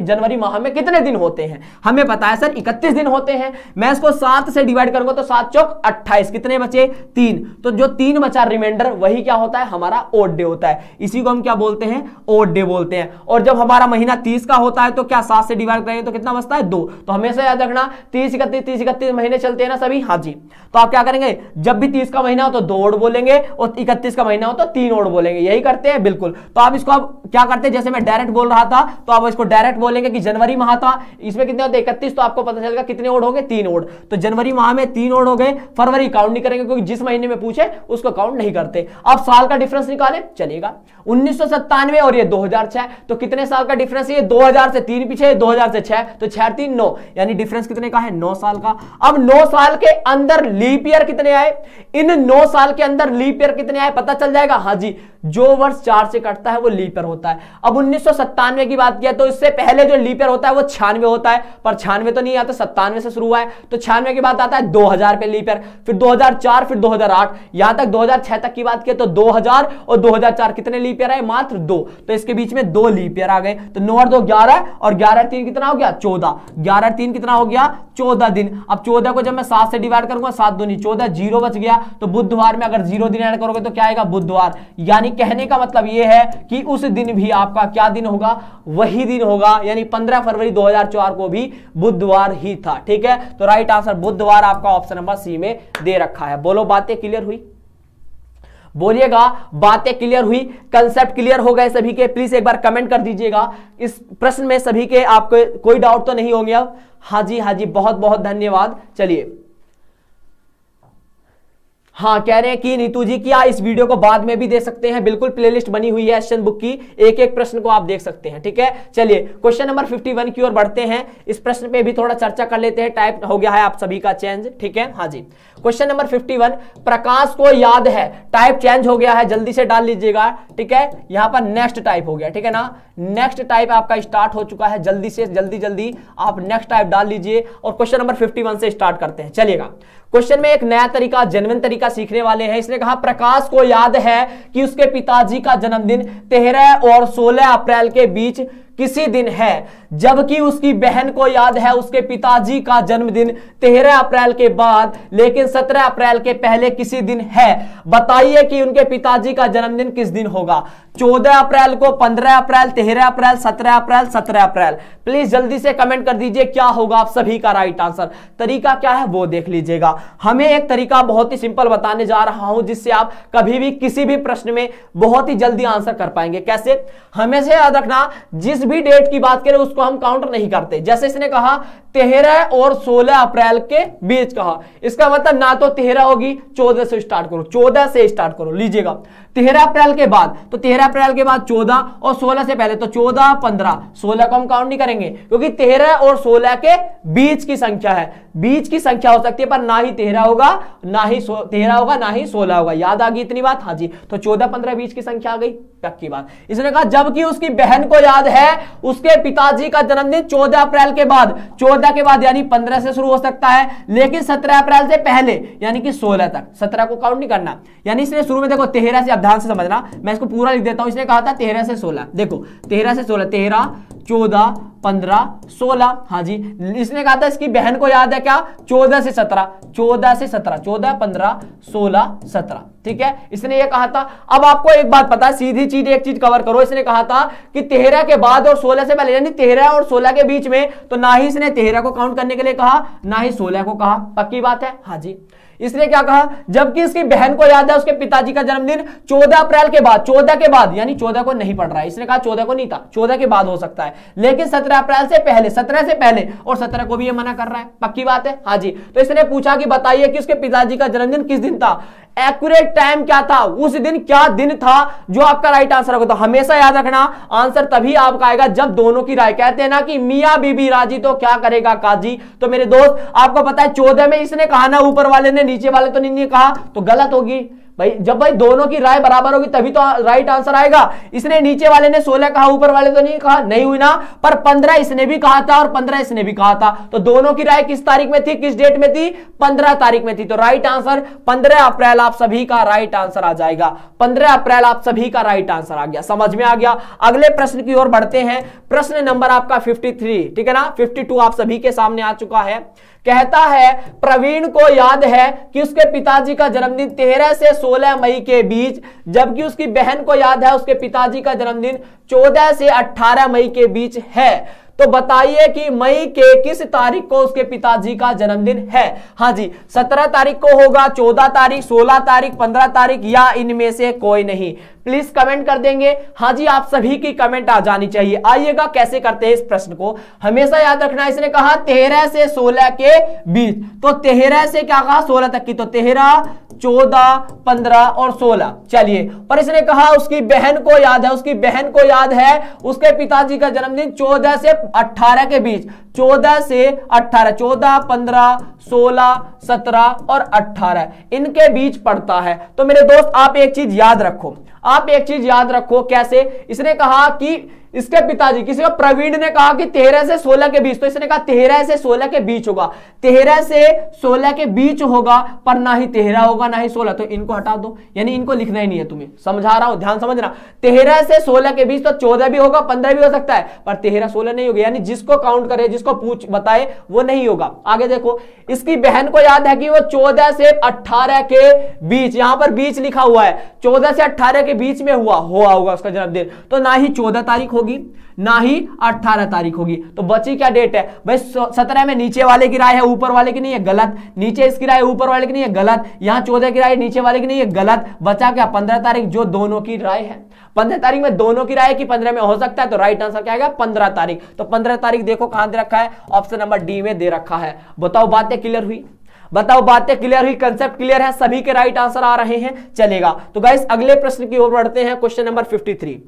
जनवरी माह में कितने दिन होते हैं हमें पता है सर 31 दिन होते हैं। मैं इसको 7 से डिवाइड करूंगा तो 7 चौक 28, कितने बचे? 3। तो जो 3 बचा रिमाइंडर वही क्या होता है? हमारा ओड डे होता है। इसी को हम क्या बोलते हैं? ओड डे बोलते हैं। और जब हमारा महीना 30 का होता है तो क्या 7 से डिवाइड करेंगे तो कितना बचता है? 2। तो हमेशा याद रखना 30 31 महीने चलते हैं ना सभी, हाँ जी। तो आप क्या करेंगे? जब भी 30 का महीना हो तो 2 ओड बोलेंगे, और 31 का महीना हो तो 3 ओड बोलेंगे। यही करते हैं बिल्कुल। तो आप इसको अब क्या करते हैं, जैसे मैं डायरेक्ट बोल रहा था तो आप इसको डायरेक्ट बोलेंगे कि जनवरी माह था, इसमें कितने होते हैं? 31। तो आपको पता चलेगा कितने ओड हो गए? 3 ओड। तो जनवरी माह में 3 ओड हो गए। फरवरी काउंट नहीं करेंगे क्योंकि जिस महीने में पूछे उसको काउंट नहीं करते। अब साल का डिफरेंस निकाले, चलेगा। 1997 और ये 2006, तो कितने साल का डिफरेंस है? 2000 से 3 पीछे, 2000 से 6, तो 6 3 9, यानी डिफरेंस कितने का है? 9 साल का। अब 9 साल के अंदर लीप ईयर कितने आए? इन 9 साल के अंदर लीप ईयर कितने आए पता चल जाएगा। हाँ जी, जो वर्ष 4 से कटता है वो लीप ईयर होता है। अब 1997 की बात किया तो इससे पहले जो लीप ईयर होता है वो 96 होता है, पर 96 तो नहीं आता, 97 से शुरू हुआ है। तो 96 के बाद आता है 2000 पे लीप ईयर, फिर 2004, फिर 2008, यहां तक 2006 तक की बात किया तो 2000 और 2004 कितने लीप ईयर आए? मात्र 2। तो इसके बीच में 2 लीप ईयर आ गए। तो 9 और 2 11, और 11 3 कितना हो गया? 14। 11 3 कितना हो गया? 14 दिन। अब 14 को जब मैं 7 से डिवाइड करूंगा, 7 दूनी 14, 0 बच गया। तो बुधवार में अगर 0 दिन ऐड करोगे तो क्या आएगा? बुधवार। यानी कहने का मतलब यह है कि उस दिन भी आपका क्या दिन होगा? वही दिन होगा, यानी 15 फरवरी 2004 को भी बुधवार ही था। ठीक है, तो राइट आंसर बुधवार आपका ऑप्शन नंबर सी में दे रखा है। बोलो बातें क्लियर हुई? बोलिएगा, बातें क्लियर हुई, कंसेप्ट क्लियर हो गए सभी के? प्लीज एक बार कमेंट कर दीजिएगा। इस प्रश्न में सभी के आपको कोई डाउट तो नहीं होंगे अब? हाँ जी, हाँ जी, बहुत बहुत धन्यवाद। चलिए, हाँ, कह रहे हैं कि नीतू जी क्या इस वीडियो को बाद में भी दे सकते हैं? बिल्कुल, प्लेलिस्ट बनी हुई है एशन बुक की, एक एक प्रश्न को आप देख सकते हैं। ठीक है, चलिए क्वेश्चन नंबर 51 की ओर बढ़ते हैं। इस प्रश्न पे भी थोड़ा चर्चा कर लेते हैं। टाइप हो गया है आप सभी का चेंज। ठीक है, हाँ जी, क्वेश्चन नंबर 51, प्रकाश को याद है, टाइप चेंज हो गया है, जल्दी से डाल लीजिएगा। ठीक है, यहां पर नेक्स्ट टाइप हो गया। ठीक है ना, नेक्स्ट टाइप आपका स्टार्ट हो चुका है। जल्दी से जल्दी आप नेक्स्ट टाइप डाल लीजिए और क्वेश्चन नंबर 51 से स्टार्ट करते हैं। चलिएगा, क्वेश्चन में एक नया तरीका, जेन्युइन तरीका सीखने वाले हैं। इसने कहा प्रकाश को याद है कि उसके पिताजी का जन्मदिन 13 और 16 अप्रैल के बीच किसी दिन है, जबकि उसकी बहन को याद है उसके पिताजी का जन्मदिन 13 अप्रैल के बाद लेकिन 17 अप्रैल के पहले किसी दिन है। बताइए कि उनके पिताजी का जन्मदिन किस दिन होगा? 14 अप्रैल को, 15 अप्रैल, 13 अप्रैल, 17 अप्रैल, 17 अप्रैल। प्लीज जल्दी से कमेंट कर दीजिए क्या होगा आप सभी का राइट आंसर। तरीका क्या है वो देख लीजिएगा। हमें एक तरीका बहुत ही सिंपल बताने जा रहा हूं जिससे आप कभी भी किसी भी प्रश्न में बहुत ही जल्दी आंसर कर पाएंगे। कैसे? हमेशा याद रखना, जिस भी डेट की बात करें उसको हम काउंटर नहीं करते। जैसे इसने कहा 13 और 16 अप्रैल के बीच कहा, इसका मतलब ना तो 13 होगी, 14 से स्टार्ट करो, 14 से स्टार्ट करो। लीजिएगा 13 अप्रैल के बाद, तो 13 अप्रैल के बाद 14 और 16 से पहले तो 14, 15, 16 को हम काउंट नहीं करेंगे क्योंकि 13 और 16 के बीच की संख्या है। बीच की संख्या हो सकती है पर ना ही 13 होगा, ना ही 13 होगा, ना ही 16 होगा। याद आ गई इतनी बात? हाँ जी, तो 14, 15 बीच की संख्या आ गई, पक्की बात। इसने कहा जबकि उसकी बहन को याद है उसके पिताजी का जन्मदिन 14 अप्रैल के बाद, 14 के बाद यानी 15 से शुरू हो सकता है, लेकिन 17 अप्रैल से पहले यानी कि 16 तक। 17 को काउंट नहीं करना, यानी इसने शुरू में देखो 13 से, ध्यान से समझना, मैं इसको पूरा लिख देता हूं। इसने कहा था 13 से 16, देखो 13 से 16, 13, 14, 15, 16। हाँ जी, इसने कहा था इसकी बहन को याद है क्या? 14 से 17, 14 से 17, 14, 15, 16, 17। ठीक है, इसने ये कहा था। अब आपको एक बात पता है, सीधी चीज एक चीज कवर करो। इसने कहा था कि 13 के बाद और 16 से पहले, यानी 13 और 16 के बीच में, तो ना ही इसने 13 को काउंट करने के लिए कहा, ना ही 16 को कहा। पक्की बात है? हाँ जी। इसने क्या कहा? जबकि इसकी बहन को याद है उसके पिताजी का जन्मदिन 14 अप्रैल के बाद, 14 के बाद, यानी 14 को नहीं पढ़ रहा है। इसने कहा 14 को नहीं था, 14 के बाद हो सकता है, लेकिन 17 अप्रैल से पहले, 17 से पहले, और 17 को भी ये मना कर रहा है। पक्की बात है? हाँ जी। तो इसने पूछा कि बताइए कि उसके पिताजी का जन्मदिन किस दिन था, एक्यूरेट टाइम क्या था, उस दिन क्या दिन था जो आपका राइट आंसर होगा। तो हमेशा याद रखना, आंसर तभी आपका आएगा जब दोनों की राय, कहते हैं ना कि मियां बीबी राजी तो क्या करेगा काजी। तो मेरे दोस्त आपको पता है 14 में इसने कहा ना, ऊपर वाले ने, नीचे वाले तो नहीं कहा, तो गलत होगी भाई। जब भाई दोनों की राय बराबर होगी तभी तो राइट आंसर आएगा। इसने नीचे वाले ने 16 कहा, ऊपर वाले तो नहीं कहा, नहीं हुई ना। पर 15 इसने भी कहा था और 15 इसने भी कहा था, तो दोनों की राय किस तारीख में थी, किस डेट में थी? 15 तारीख में थी। तो राइट आंसर 15 अप्रैल आप सभी का राइट आंसर आ जाएगा। 15 अप्रैल आप सभी का राइट आंसर आ गया। समझ में आ गया? अगले प्रश्न की ओर बढ़ते हैं। प्रश्न नंबर आपका 53, ठीक है ना, 52 आप सभी के सामने आ चुका है। कहता है प्रवीण को याद है कि उसके पिताजी का जन्मदिन 13 से 16 मई के बीच, जबकि उसकी बहन को याद है उसके पिताजी का जन्मदिन 14 से 18 मई के बीच है। तो बताइए कि मई के किस तारीख को उसके पिताजी का जन्मदिन है? हाँ जी, 17 तारीख को होगा, 14 तारीख, 16 तारीख, 15 तारीख, या इनमें से कोई नहीं? प्लीज कमेंट कर देंगे। हाँ जी, आप सभी की कमेंट आ जानी चाहिए। आइएगा कैसे करते हैं इस प्रश्न को, हमेशा याद रखना। इसने कहा 13 से 16 के बीच, तो 13 से क्या कहा, 16 तक की, तो 13, 14, 15 और 16। चलिए, पर इसने कहा उसकी बहन को याद है, उसकी बहन को याद है उसके पिताजी का जन्मदिन 14 से 18 के बीच, 14 से 18, 14, 15, 16, 17 और 18 इनके बीच पड़ता है। तो मेरे दोस्त आप एक चीज याद रखो, आप एक चीज याद रखो। कैसे? इसने कहा कि इसके पिताजी, किसी को प्रवीण ने कहा कि 13 से 16 के बीच, तो इसने कहा 13 से 16 के बीच होगा, 13 से 16 के बीच होगा, पर ना ही 13 होगा ना ही 16, तो इनको हटा दो, यानी इनको लिखना ही नहीं है। तुम्हें समझा रहा हूं, ध्यान समझना। 13 से 16 के बीच तो 14 भी होगा, 15 भी हो सकता है, पर 13, 16 नहीं होगा, यानी जिसको काउंट करे, जिसको पूछ बताए वो नहीं होगा। आगे देखो, इसकी बहन को याद है कि वो 14 से 18 के बीच, यहां पर बीच लिखा हुआ है, 14 से 18 के बीच में हुआ होगा उसका जन्मदिन, तो ना ही 14 तारीख होगी, ना ही 18 तारीख होगी। तो बची क्या डेट है भाई? 17 में नीचे वाले की राय है, ऊपर वाले की नहीं है, गलत। नीचे इसकी राय ऊपर वाले की नहीं है, गलत। यहां 14 की राय नीचे वाले की नहीं है, गलत। बचा क्या? 15 तारीख, जो दोनों की राय है। 15 तारीख में दोनों की राय की 15 में हो सकता है, तो राइट आंसर क्या आएगा? 15 तारीख। तो 15 तारीख देखो कहां दे रखा है? ऑप्शन नंबर डी में दे रखा है। बताओ बातें क्लियर हुई? बताओ बातें क्लियर हुई? कंसेप्ट क्लियर है? सभी के राइट आंसर आ रहे हैं? चलेगा। तो गाइस अगले प्रश्न की ओर बढ़ते हैं, क्वेश्चन नंबर 53।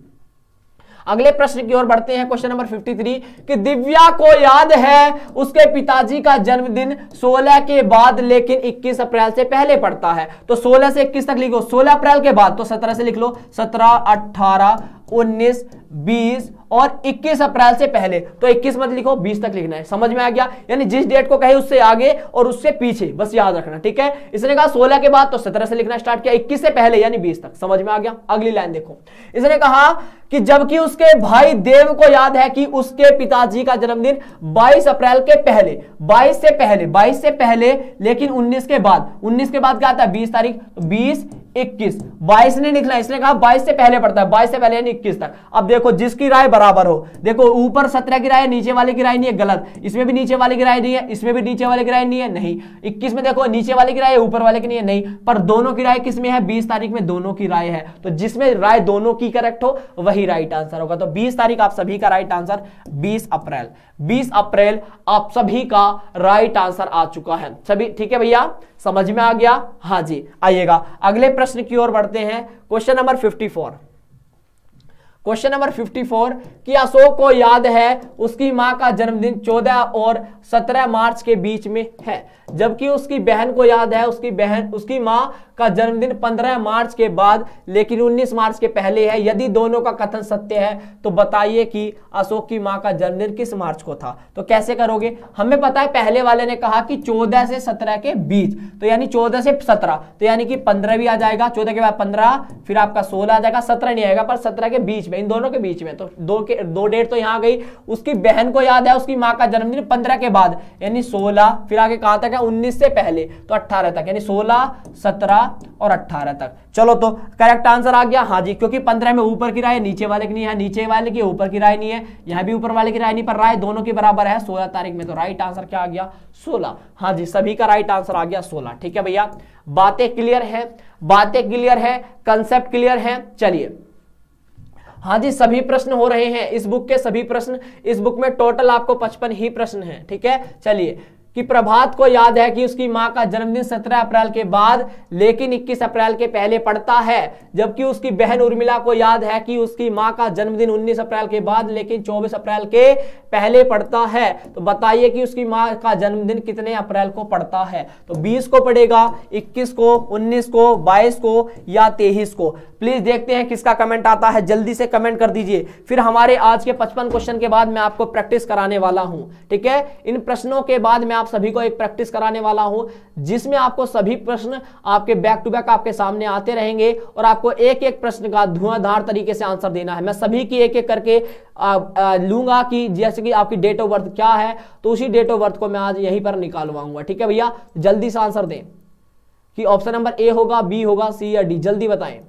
अगले प्रश्न की ओर बढ़ते हैं, क्वेश्चन नंबर 53 कि दिव्या को याद है उसके पिताजी का जन्मदिन 16 के बाद लेकिन 21 अप्रैल से पहले पड़ता है। तो 16 से 21 तक लिखो, 16 अप्रैल के बाद तो 17 से लिख लो, 17, 18, 19, 20 और 21 अप्रैल से पहले। तो 21 मत लिखो, 20 तक लिखना है। समझ में आ गया? यानी जिस डेट को कहे उससे आगे और उससे पीछे, बस याद रखना, ठीक है। इसने कहा 16 के बाद तो 17 से लिखना स्टार्ट किया, 21 से पहले यानी 20 तक। समझ में आ गया? अगली लाइन देखो, इसने कहा कि जबकि उसके भाई देव को याद है कि उसके पिताजी का जन्मदिन 22 अप्रैल के पहले, 22 से पहले लेकिन 19 के बाद, 19 के बाद क्या आता है? 20 तारीख, 20, 21, 22 ने लिखना, इसने कहा 22 से पहले पड़ता है, 22 से पहले यानी 21 तक। अब देखो जिसकी राय बराबर हो, देखो ऊपर 17 की राय, नीचे वाले की राय नहीं है, गलत। इसमें भी नीचे वाले की राय नहीं है, इसमें भी नीचे वाले की राय नहीं है, नहीं। 21 में देखो नीचे वाले की राय है, ऊपर वाले की नहीं है, नहीं। पर दोनों की राय किसमें है? 20 तारीख में दोनों की राय है। तो जिसमें राय दोनों की करेक्ट हो वही राइट आंसर होगा। तो 20 तारीख आप सभी का राइट आंसर, 20 अप्रैल, 20 अप्रैल आप सभी का राइट आंसर आ चुका है। सभी ठीक है भैया? समझ में आ गया? हाँ जी। आइएगा अगले प्रश्न की ओर बढ़ते हैं, क्वेश्चन नंबर 54। क्वेश्चन नंबर 54 कि अशोक को याद है उसकी मां का जन्मदिन 14 और 17 मार्च के बीच में है, जबकि उसकी बहन को याद है उसकी मां का जन्मदिन 15 मार्च के बाद लेकिन 19 मार्च के पहले है। यदि दोनों का कथन सत्य है तो बताइए कि अशोक की मां का जन्मदिन किस मार्च को था। तो कैसे करोगे? हमें पता है पहले वाले ने कहा कि 14 से 17 के बीच, तो यानी 14 से 17, तो यानी कि 15 भी आ जाएगा, 14 के बाद 15, फिर आपका 16 आ जाएगा, 17 नहीं आएगा, पर 17 के बीच में, इन दोनों के बीच में। तो दो डेट तो यहां गई। उसकी बहन को याद है उसकी मां का जन्मदिन 15 के बाद यानी 16, फिर आगे कहां तक है? 19 से पहले, तो 18 तक, यानी 16, 17 और 18 तक। चलो तो करेक्ट आंसर आ गया। हाँ जी, क्योंकि 15 में ऊपर की राय, नीचे वाले की नहीं है, नीचे वाले की ऊपर की राय नहीं है, यहां भी ऊपर वाले की राय नहीं, पर राय दोनों की बराबर है 16 तारीख में। तो राइट आंसर क्या आ गया? 16। हाँ जी, सभी का राइट आंसर आ गया 16। ठीक है भैया? बातें क्लियर है? बातें क्लियर है? कंसेप्ट क्लियर है? चलिए, हाँ जी, सभी प्रश्न हो रहे हैं इस बुक के, सभी प्रश्न। इस बुक में टोटल आपको 55 ही प्रश्न हैं। ठीक है? चलिए, कि प्रभात को याद है कि उसकी मां का जन्मदिन 17 अप्रैल के बाद लेकिन 21 अप्रैल के पहले पड़ता है, जबकि उसकी बहन उर्मिला को याद है कि उसकी मां का जन्मदिन 19 अप्रैल के बाद लेकिन 24 अप्रैल के पहले पड़ता है। तो बताइए कि उसकी मां का जन्मदिन कितने अप्रैल को पड़ता है? तो 20 को पड़ेगा, 21 को, 19 को, 22 को या 23 को? प्लीज देखते हैं किसका कमेंट आता है, जल्दी से कमेंट कर दीजिए। फिर हमारे आज के 55 क्वेश्चन के बाद मैं आपको प्रैक्टिस कराने वाला हूं। ठीक है? इन प्रश्नों के बाद मैं आप सभी को एक प्रैक्टिस कराने वाला हूं, जिसमें आपको सभी प्रश्न आपके बैक टू बैक आपके सामने आते रहेंगे और आपको एक एक प्रश्न का धुआंधार तरीके से आंसर देना है। मैं सभी की एक एक करके लूंगा कि जैसे कि आपकी डेट ऑफ बर्थ क्या है, तो उसी डेट ऑफ बर्थ को मैं आज यहीं पर निकालवाऊंगा। ठीक है भैया? जल्दी से आंसर दें कि ऑप्शन नंबर ए होगा, बी होगा, सी या डी, जल्दी बताएं।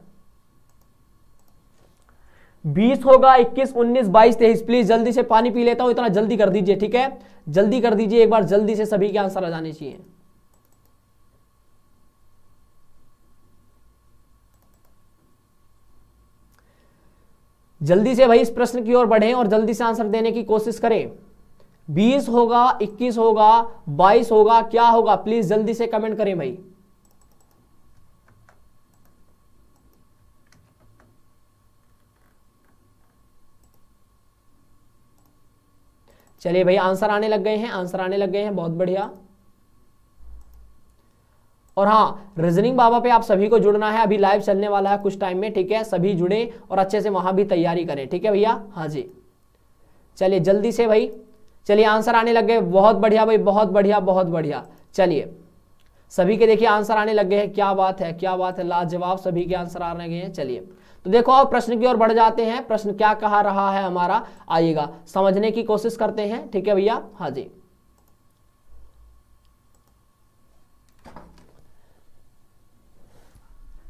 20 होगा, 21, 19, 22, 23। प्लीज जल्दी से, पानी पी लेता हूं, इतना जल्दी कर दीजिए। ठीक है? जल्दी कर दीजिए, एक बार जल्दी से सभी के आंसर आ जाने चाहिए। जल्दी से भाई इस प्रश्न की ओर बढ़ें और जल्दी से आंसर देने की कोशिश करें। 20 होगा, 21 होगा, 22 होगा, क्या होगा? प्लीज जल्दी से कमेंट करें भाई। चलिए भाई, आंसर आने लग गए हैं, आंसर आने लग गए हैं, बहुत बढ़िया। और हाँ, रीजनिंग बाबा पे आप सभी को जुड़ना है, अभी लाइव चलने वाला है कुछ टाइम में। ठीक है? सभी जुड़े और अच्छे से वहां भी तैयारी करें। ठीक है भैया? हाँ जी, चलिए जल्दी से भाई, चलिए आंसर आने लग गए, बहुत बढ़िया भाई, बहुत बढ़िया, बहुत बढ़िया। चलिए सभी के देखिए आंसर आने लग गए हैं, क्या बात है, क्या बात है, लाजवाब, सभी के आंसर आने लगे हैं। चलिए तो देखो अब प्रश्न की ओर बढ़ जाते हैं। प्रश्न क्या कहा रहा है हमारा, आइएगा समझने की कोशिश करते हैं। ठीक है भैया? हाँ जी,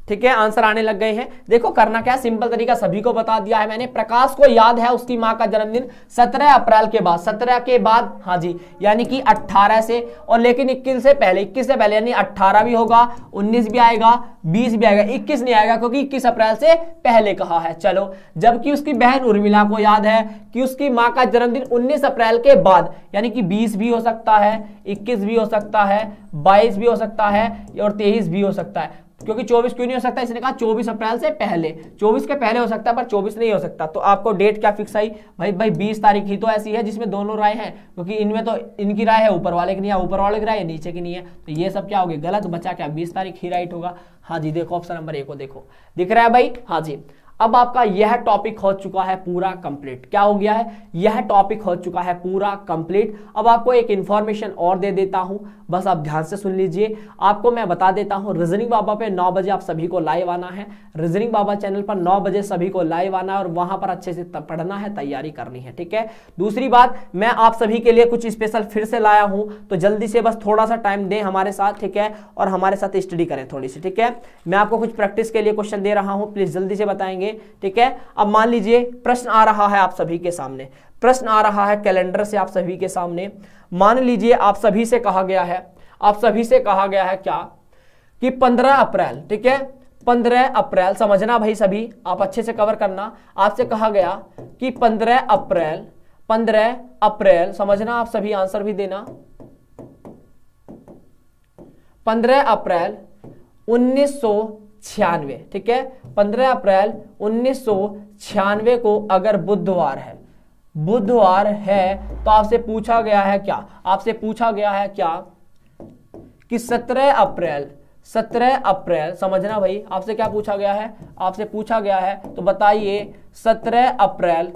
ठीक है, आंसर आने लग गए हैं। देखो करना क्या है, सिंपल तरीका सभी को बता दिया है मैंने। प्रकाश को याद है उसकी मां का जन्मदिन 17 अप्रैल के बाद, 17 के बाद, हाँ जी, यानी कि 18 से, और लेकिन 21 से पहले, 21 से पहले यानी 18 भी होगा, 19 भी आएगा, 20 भी आएगा, 21 नहीं आएगा क्योंकि 21 अप्रैल से पहले कहा है। चलो, जबकि उसकी बहन उर्मिला को याद है कि उसकी मां का जन्मदिन 19 अप्रैल के बाद, यानी कि 20 भी हो सकता है, 21 भी हो सकता है, 22 भी हो सकता है और 23 भी हो सकता है। क्योंकि 24 क्यों नहीं हो सकता, इसने कहा 24 अप्रैल से पहले, 24 के पहले हो सकता है पर 24 नहीं हो सकता। तो आपको डेट क्या फिक्स आई भाई 20 तारीख ही तो ऐसी है जिसमें दोनों राय हैं, क्योंकि इनमें तो इनकी राय है, ऊपर वाले की नहीं है, ऊपर वाले की राय है, नीचे की नहीं है। तो ये सब क्या हो गया, गलत बचा क्या, 20 तारीख ही राइट होगा। हाँ जी, देखो ऑप्शन नंबर 1 को देखो, दिख रहा है भाई। हाँ जी, अब आपका यह टॉपिक हो चुका है पूरा कंप्लीट। क्या हो गया है, यह टॉपिक हो चुका है पूरा कंप्लीट। अब आपको एक इंफॉर्मेशन और दे देता हूं, बस आप ध्यान से सुन लीजिए। आपको मैं बता देता हूं, रीजनिंग बाबा पे 9 बजे आप सभी को लाइव आना है। रीजनिंग बाबा चैनल पर 9 बजे सभी को लाइव आना है और वहां पर अच्छे से पढ़ना है, तैयारी करनी है, ठीक है। दूसरी बात, मैं आप सभी के लिए कुछ स्पेशल फिर से लाया हूं, तो जल्दी से बस थोड़ा सा टाइम दें हमारे साथ, ठीक है, और हमारे साथ स्टडी करें थोड़ी सी, ठीक है। मैं आपको कुछ प्रैक्टिस के लिए क्वेश्चन दे रहा हूं, प्लीज जल्दी से बताएंगे, ठीक है। अब मान लीजिए प्रश्न आ रहा है आप सभी के सामने, प्रश्न आ रहा है कैलेंडर से आप सभी के सामने। मान लीजिए आप सभी से कहा गया है, आप सभी से कहा गया है क्या, कि 15 अप्रैल, ठीक है, 15 अप्रैल, समझना भाई सभी, आप अच्छे से कवर करना। आपसे कहा गया कि 15 अप्रैल, 15 अप्रैल, समझना आप सभी, आंसर भी देना। 15 अप्रैल 1996, ठीक है, 15 अप्रैल 1996 को अगर बुधवार है, बुधवार है, तो आपसे पूछा गया है क्या, आपसे पूछा गया है क्या कि 17 अप्रैल, 17 अप्रैल, समझना भाई, आपसे क्या पूछा गया है, आपसे पूछा गया है, तो बताइए 17 अप्रैल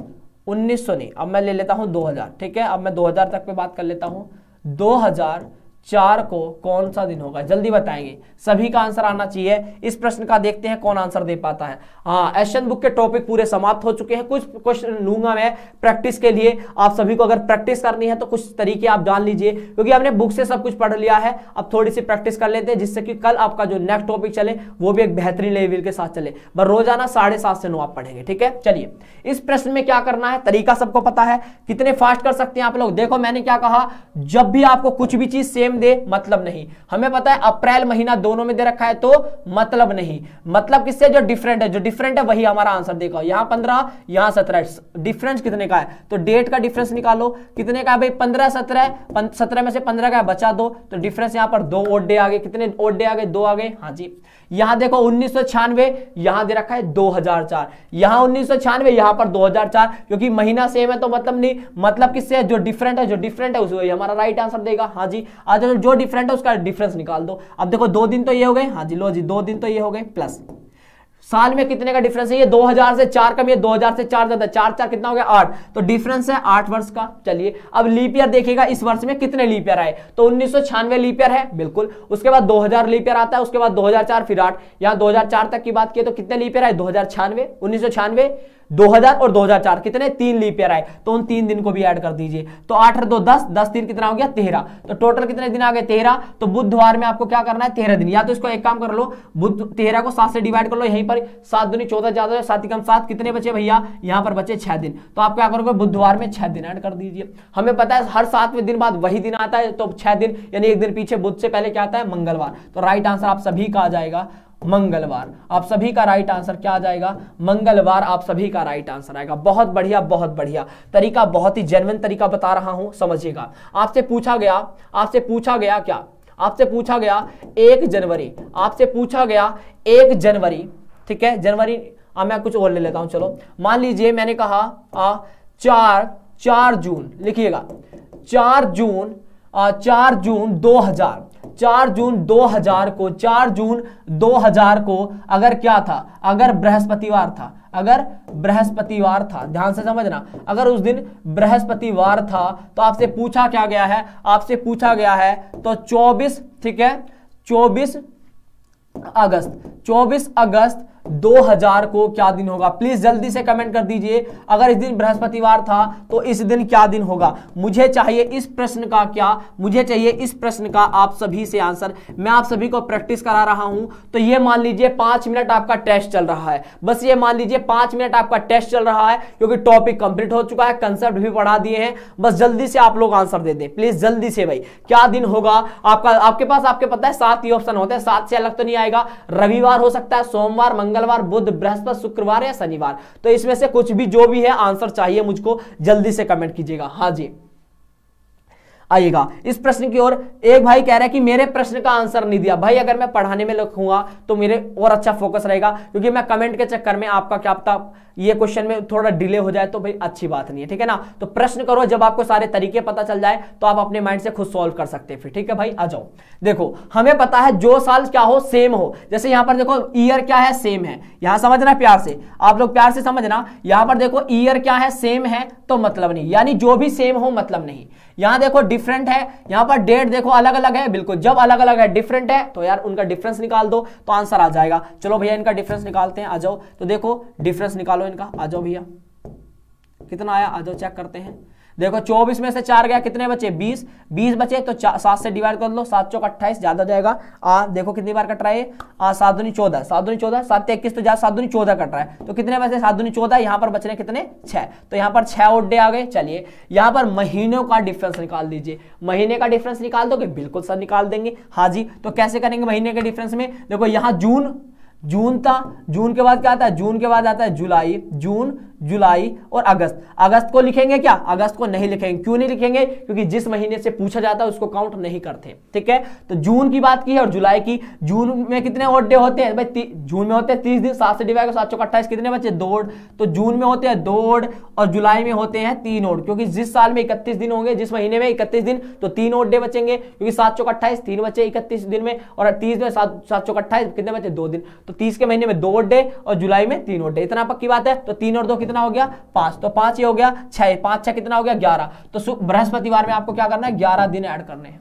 1900 नहीं, अब मैं ले लेता हूं 2000, ठीक है, अब मैं 2000 तक पे बात कर लेता हूं। 2004 को कौन सा दिन होगा, जल्दी बताएंगे, सभी का आंसर आना चाहिए। इस प्रश्न का देखते हैं कौन आंसर दे पाता है। हाँ, एशियन बुक के टॉपिक पूरे समाप्त हो चुके हैं। कुछ क्वेश्चन लूंगा मैं प्रैक्टिस के लिए, आप सभी को अगर प्रैक्टिस करनी है तो कुछ तरीके आप जान लीजिए, क्योंकि हमने बुक से सब कुछ पढ़ लिया है। अब थोड़ी सी प्रैक्टिस कर लेते हैं, जिससे कि कल आपका जो नेक्स्ट टॉपिक चले वो भी एक बेहतरीन लेवल के साथ चले। पर रोजाना 7:30 से 9 आप पढ़ेंगे, ठीक है। चलिए, इस प्रश्न में क्या करना है, तरीका सबको पता है, कितने फास्ट कर सकते हैं आप लोग। देखो मैंने क्या कहा, जब भी आपको कुछ भी चीज सेम दे मतलब नहीं, हमें पता है अप्रैल महीना दोनों में दे रखा है तो मतलब नहीं, मतलब किससे, जो डिफरेंट है, जो डिफरेंट है वही हमारा आंसर देगा। यहां 15, यहां 17, डिफरेंस कितने का है, तो डेट का डिफरेंस निकालो, कितने का है भाई, 15 17, 17 में से 15 का बचा 2, तो डिफरेंस यहां पर 2 ओड डे आ गए, कितने ओड डे आ गए, 2 आ गए। हाँ जी, यहां देखो 1996, यहां दे रखा है 2004, यहां 1996, यहां पर 2004, क्योंकि महीना सेम है तो मतलब नहीं, मतलब किससे है, जो डिफरेंट है, जो डिफरेंट है उसको हमारा राइट आंसर देगा। हाँ जी, आज जो डिफरेंट है उसका डिफरेंस निकाल दो। अब देखो 2 दिन तो ये हो गए, हाँ जी, लो जी 2 दिन तो ये हो गए, प्लस साल में कितने का डिफरेंस है, ये 2000 से 4 कम, ये 2000 से 4 ज्यादा, 4 4 कितना हो गया 8, तो डिफरेंस है 8 वर्ष का। चलिए, अब लीप ईयर देखिएगा, इस वर्ष में कितने लीप ईयर आए, तो 1996 लीप ईयर है, बिल्कुल। उसके बाद 2000 लीप ईयर आता है, उसके बाद 2004, फिर 8, यहां 2004 तक की बात की तो कितने लीप ईयर आए, 2096, 1996, 2000 और 2004, कितने 3 लीप ईयर आए, तो उन 3 दिन को भी ऐड कर दीजिए। तो 8 और 2 10, 10 3 कितना हो गया 13, तो टोटल कितने दिन आ गए 13। तो बुधवार में आपको क्या करना है 13 दिन, या तो इसको एक काम कर लो, बुध 13 को 7 से डिवाइड कर लो, यहीं पर 7 दूनी 14 ज्यादा है, 7 कम 7, कितने बचे भैया, यहां पर बचे 6 दिन। तो आप क्या करोगे, बुधवार में 6 दिन ऐड कर दीजिए। हमें पता है हर 7वें दिन बाद वही दिन आता है, तो 6 दिन यानी एक दिन पीछे, बुध से पहले क्या आता है, मंगलवार। तो राइट आंसर आप सभी का आ जाएगा मंगलवार। आप सभी का राइट आंसर क्या आ जाएगा, मंगलवार, आप सभी का राइट आंसर आएगा। बहुत बढ़िया, बहुत बढ़िया तरीका, बहुत ही जेन्युइन तरीका बता रहा हूं, समझिएगा। आपसे पूछा गया, आपसे पूछा गया क्या, आपसे पूछा गया 1 जनवरी, आपसे पूछा गया 1 जनवरी, ठीक है, जनवरी। मैं कुछ और ले लेता हूं, चलो मान लीजिए मैंने कहा 4 जून, लिखिएगा 4 जून 2000, 4 जून 2000 को, 4 जून 2000 को अगर क्या था, अगर बृहस्पतिवार था, अगर बृहस्पतिवार था, ध्यान से समझना, अगर उस दिन बृहस्पतिवार था तो आपसे पूछा क्या गया है, आपसे पूछा गया है तो 24, ठीक है, 24 अगस्त 2000 को क्या दिन होगा? प्लीज जल्दी से कमेंट कर दीजिए। अगर इस दिन बृहस्पतिवार था तो इस दिन क्या दिन होगा? मुझे चाहिए इस प्रश्न का मुझे चाहिए इस प्रश्न का आप सभी से आंसर। मैं आप सभी को प्रैक्टिस करा रहा हूं। तो ये मान लीजिए 5 मिनट आपका टेस्ट चल रहा है, बस ये मान लीजिए 5 मिनट आपका टेस्ट चल रहा है, क्योंकि टॉपिक कंप्लीट हो चुका है, कंसेप्ट भी पढ़ा दिए हैं। बस जल्दी से आप लोग आंसर दे दें प्लीज, जल्दी से भाई। क्या दिन होगा आपका? आपके पास आपके पता है 7 ही ऑप्शन होते हैं, 7 से अलग तो नहीं आएगा। रविवार हो सकता है, सोमवार, मंगलवार, बुध, बृहस्पति, शुक्रवार या शनिवार। तो इसमें से कुछ भी जो भी है आंसर चाहिए मुझको, जल्दी से कमेंट कीजिएगा। हाँ जी आइएगा इस प्रश्न की ओर। एक भाई कह रहा है कि मेरे प्रश्न का आंसर नहीं दिया। भाई अगर मैं पढ़ाने में लिखूंगा तो मेरे और अच्छा फोकस रहेगा, क्योंकि मैं कमेंट के चक्कर में आपका क्या पता ये क्वेश्चन में थोड़ा डिले हो जाए तो भाई अच्छी बात नहीं है, ठीक है ना। तो प्रश्न करो, जब आपको सारे तरीके पता चल जाए तो आप अपने माइंड से खुद सॉल्व कर सकते हैं फिर, ठीक है भाई। आ जाओ, देखो हमें पता है जो साल क्या हो सेम हो। जैसे यहां पर देखो ईयर क्या है, सेम है। यहां समझना प्यार से, आप लोग प्यार से समझना। यहां पर देखो ईयर क्या है, सेम है तो मतलब नहीं, यानी जो भी सेम हो मतलब नहीं। यहां देखो डिफरेंट है, यहां पर डेट देखो अलग अलग है, बिल्कुल जब अलग अलग है डिफरेंट है तो यार उनका डिफरेंस निकाल दो तो आंसर आ जाएगा। चलो भैया इनका डिफरेंस निकालते हैं, आ जाओ। तो देखो डिफरेंस निकालो इनका, आ जाओ भैया कितना आया, आ जाओ चेक करते हैं। देखो 24 में से 4 गया, कितने बचे? 20 बचे तो 7 से डिवाइड कर लो, 7 चौक 28 ज्यादा जाएगा। देखो कितनी बार कट रहा है, 7 दूनी 14, 7 दूनी 14, 7 21 तो 7 दूनी 14 कट रहा है। तो कितने बचे? 7 दूनी 14, यहाँ पर बच रहे कितने? 6। तो यहाँ पर 6 ओड डे आ गए। चलिए यहाँ पर महीनों का डिफरेंस निकाल दीजिए। महीने का डिफरेंस निकाल दोगे? बिल्कुल सर निकाल देंगे। हाँ जी, तो कैसे करेंगे महीने के डिफरेंस में? देखो यहाँ जून था, जून के बाद क्या आता है? जून के बाद आता है जुलाई, जून, जुलाई और अगस्त। अगस्त को लिखेंगे क्या? अगस्त को नहीं लिखेंगे। क्यों नहीं लिखेंगे? क्योंकि जिस महीने से पूछा जाता है उसको काउंट नहीं करते, ठीक है। तो जून की बात की है और जुलाई की। जून में कितने ऑड डे होते हैं भाई? जून में होते हैं 30 दिन, 7 से डिवाइड 7 चौक 28, कितने बचे? 2। तो जून में होते हैं 2 और जुलाई में होते हैं 3 ओड, क्योंकि जिस साल में 31 दिन होंगे, जिस महीने में 31 दिन, तो 3 ओड डे बचेंगे, क्योंकि 7 चौक 28, 3 बचे 31 दिन में, और 30 में 7 चौक 28 कितने बचे? 2 दिन। तो 30 के महीने में 2 ओड डे और जुलाई में 3 ओड डे। इतना पक्की बात है। तो 3 और 2 कितना हो गया? 5। तो 5 ये हो गया, 6, 5 6 कितना हो गया? 11। तो बृहस्पतिवार में आपको क्या करना है? 11 दिन ऐड करने हैं,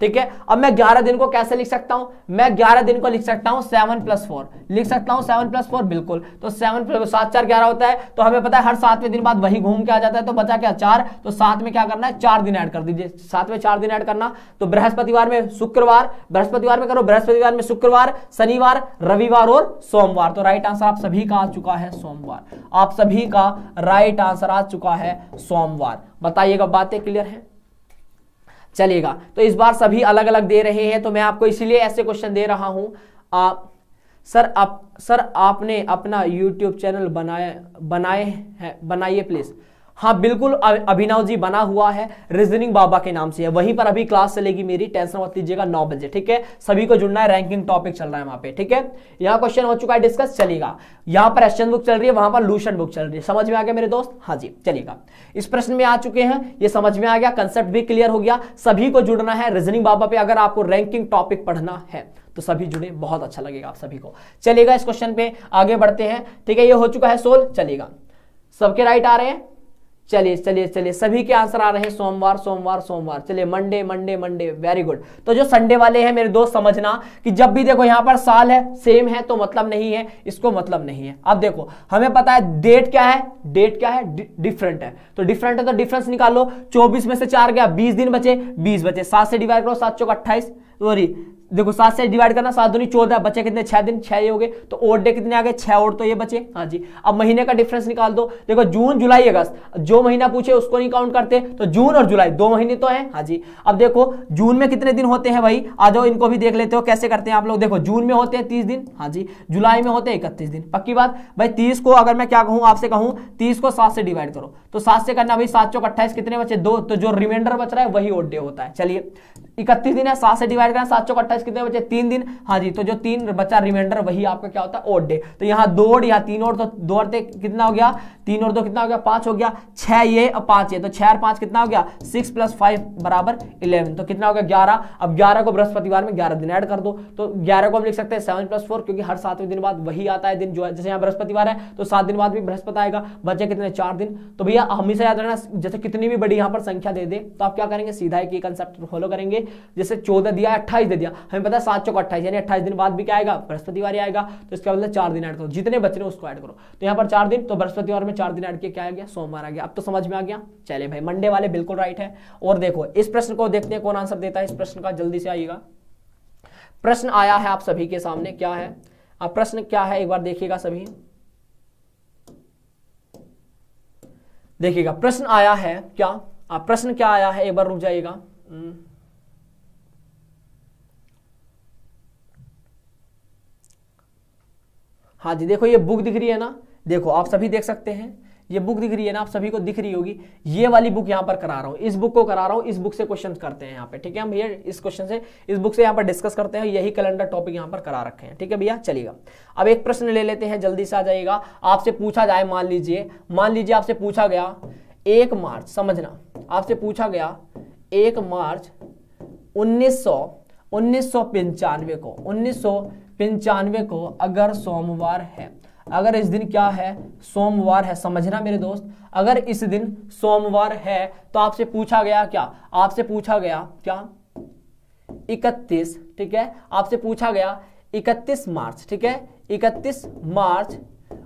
ठीक है। अब मैं 11 दिन को कैसे लिख सकता हूं? मैं 11 दिन को लिख सकता हूं 7 + 4, लिख सकता हूं 7 + 4, बिल्कुल। तो 7 + 7 4 11 होता है। तो हमें पता है हर 7वें दिन बाद वही घूम के आ जाता है, तो बचा क्या? 4। तो 7 में क्या करना है? 4 दिन ऐड कर दीजिए। 7 में 4 दिन ऐड करना। तो बृहस्पतिवार में शुक्रवार, बृहस्पतिवार में करो, बृहस्पतिवार में शुक्रवार, शनिवार, रविवार और सोमवार। तो राइट आंसर आप सभी का आ चुका है सोमवार। आप सभी का राइट आंसर आ चुका है सोमवार। बताइएगा बातें क्लियर है? चलिएगा, तो इस बार सभी अलग अलग दे रहे हैं, तो मैं आपको इसीलिए ऐसे क्वेश्चन दे रहा हूं। सर आपने अपना YouTube चैनल बनाइए प्लीज। हाँ बिल्कुल अभिनव जी, बना हुआ है, रीजनिंग बाबा के नाम से है। वहीं पर अभी क्लास चलेगी मेरी, टेंशन मत लीजिएगा, 9 बजे, ठीक है। सभी को जुड़ना है, रैंकिंग टॉपिक चल रहा है वहां पे, ठीक है। यहाँ क्वेश्चन हो चुका है डिस्कस, चलेगा। यहाँ पर एस्चन बुक चल रही है, वहां पर लूशन बुक चल रही है। समझ में आ गया मेरे दोस्त? हाँ जी चलिएगा, इस प्रश्न में आ चुके हैं, ये समझ में आ गया, कंसेप्ट भी क्लियर हो गया। सभी को जुड़ना है रीजनिंग बाबा पे। अगर आपको रैंकिंग टॉपिक पढ़ना है तो सभी जुड़े, बहुत अच्छा लगेगा आप सभी को। चलिएगा इस क्वेश्चन पे आगे बढ़ते हैं, ठीक है। ये हो चुका है सोल्व, चलिएगा। सबके राइट आ रहे हैं? चलिए चलिए चलिए, सभी के आंसर आ रहे हैं सोमवार सोमवार सोमवार। चलिए Monday Monday Monday, very good. तो जो संडे वाले हैं मेरे दोस्त, समझना कि जब भी देखो यहाँ पर साल है सेम है तो मतलब नहीं है, इसको मतलब नहीं है। अब देखो हमें पता है डेट क्या है, डेट क्या है? डिफरेंट है। तो डिफरेंट है तो डिफरेंस निकाल लो। 24 में से 4 गया, 20 दिन बचे, 20 बचे, 7 से डिवाइड करो, 7 चौक 28, सॉरी देखो 7 से डिवाइड करना, 7 दूनी 14, बचे कितने? 6 दिन, 6 हो गए। तो ओड डे कितने आ गए? 6 ओड, तो ये बचे। हाँ जी, अब महीने का डिफरेंस निकाल दो। देखो जून जुलाई अगस्त, जो महीना पूछे उसको नहीं काउंट करते, तो जून और जुलाई 2 महीने तो हैं। हाँ जी, अब देखो जून में कितने दिन होते हैं भाई? आ जाओ इनको भी देख लेते हो कैसे करते हैं आप लोग। देखो जून में होते हैं 30 दिन, हाँ जी, जुलाई में होते हैं 31 दिन। पक्की बात भाई। 30 को अगर मैं क्या कहूँ आपसे कहूँ, 30 को 7 से डिवाइड करो, तो 7 से करना भाई, 7 चौक 28, कितने बचे? 2। तो जो रिमाइंडर बच रहा है वही ओड डे होता है। चलिए 31 दिन है, 7 से डिवाइड करना, 7 चौक 28, कितने बचे? 3 दिन। हाँ जी, तो जो 3 बचा रिमाइंडर वही आपका क्या होता है? Odd day. तो यहाँ 2 ओड, यहाँ 3 ओड, तो 2 और कितना हो गया? 3 और 2 कितना हो गया? 5 हो गया। 6 ये और 5 ये, तो 6 और 5 कितना हो गया? 6 + 5 = 11। तो कितना हो गया? 11। अब 11 को बृहस्पतिवार में 11 दिन ऐड कर दो, तो 11 को हम लिख सकते हैं 7 + 4, क्योंकि हर 7वें दिन बाद वही आता है दिन, जो है जैसे यहाँ बृहस्पतिवार है तो 7 दिन बाद भी बृहस्पति आएगा। बचे कितने? 4 दिन। तो भैया हमेशा याद रखना, जैसे कितनी भी बड़ी यहाँ पर संख्या दे दे तो आप क्या करेंगे? सीधा एक कंसेप्ट फॉलो करेंगे जैसे 14 दिया 28 दे दिया, हमें पता है 7 चौक 28 यानी 28 दिन बाद भी क्या आएगा, बृहस्पतिवार ही आएगा। तो इसका मतलब 4 दिन ऐड करो, जितने बच रहे उसको ऐड करो। तो यहाँ पर 4 दिन, तो बृहस्पतिवार में 4 दिन ऐड किया, क्या आ गया, सोमवार आ गया। अब तो समझ में आ गया। चले भाई, मंडे वाले बिल्कुल राइट है। और देखो इस प्रश्न को देखते हैं कौन आंसर देता है इस प्रश्न का, जल्दी से आइएगा। प्रश्न आया है आप सभी के सामने, क्या है, अब प्रश्न क्या है एक बार देखिएगा सभी, देखिएगा प्रश्न आया है क्या, आप प्रश्न क्या आया है एक बार रुक जाइएगा। हाँ जी, देखो ये बुक दिख रही है ना, देखो आप सभी देख सकते हैं, ये बुक दिख रही है ना, आप सभी को दिख रही होगी। ये वाली बुक यहाँ पर करा रहा हूँ, इस बुक को करा रहा हूँ, इस बुक से क्वेश्चन करते हैं यहाँ पे, ठीक है। हम भैया इस क्वेश्चन से, इस बुक से यहाँ पर डिस्कस करते हैं, यही कैलेंडर टॉपिक यहाँ पर करा रखे हैं, ठीक है भैया। चलिएगा अब एक प्रश्न ले लेते हैं, जल्दी से आ जाइएगा। आपसे पूछा जाए, मान लीजिए आपसे पूछा गया 1 मार्च, समझना, आपसे पूछा गया 1 मार्च 1995 को अगर सोमवार है, अगर इस दिन क्या है, सोमवार है, समझना मेरे दोस्त, अगर इस दिन सोमवार है तो आपसे पूछा गया क्या, आपसे पूछा गया क्या 31, ठीक है, आपसे पूछा गया 31 मार्च, ठीक है, 31 मार्च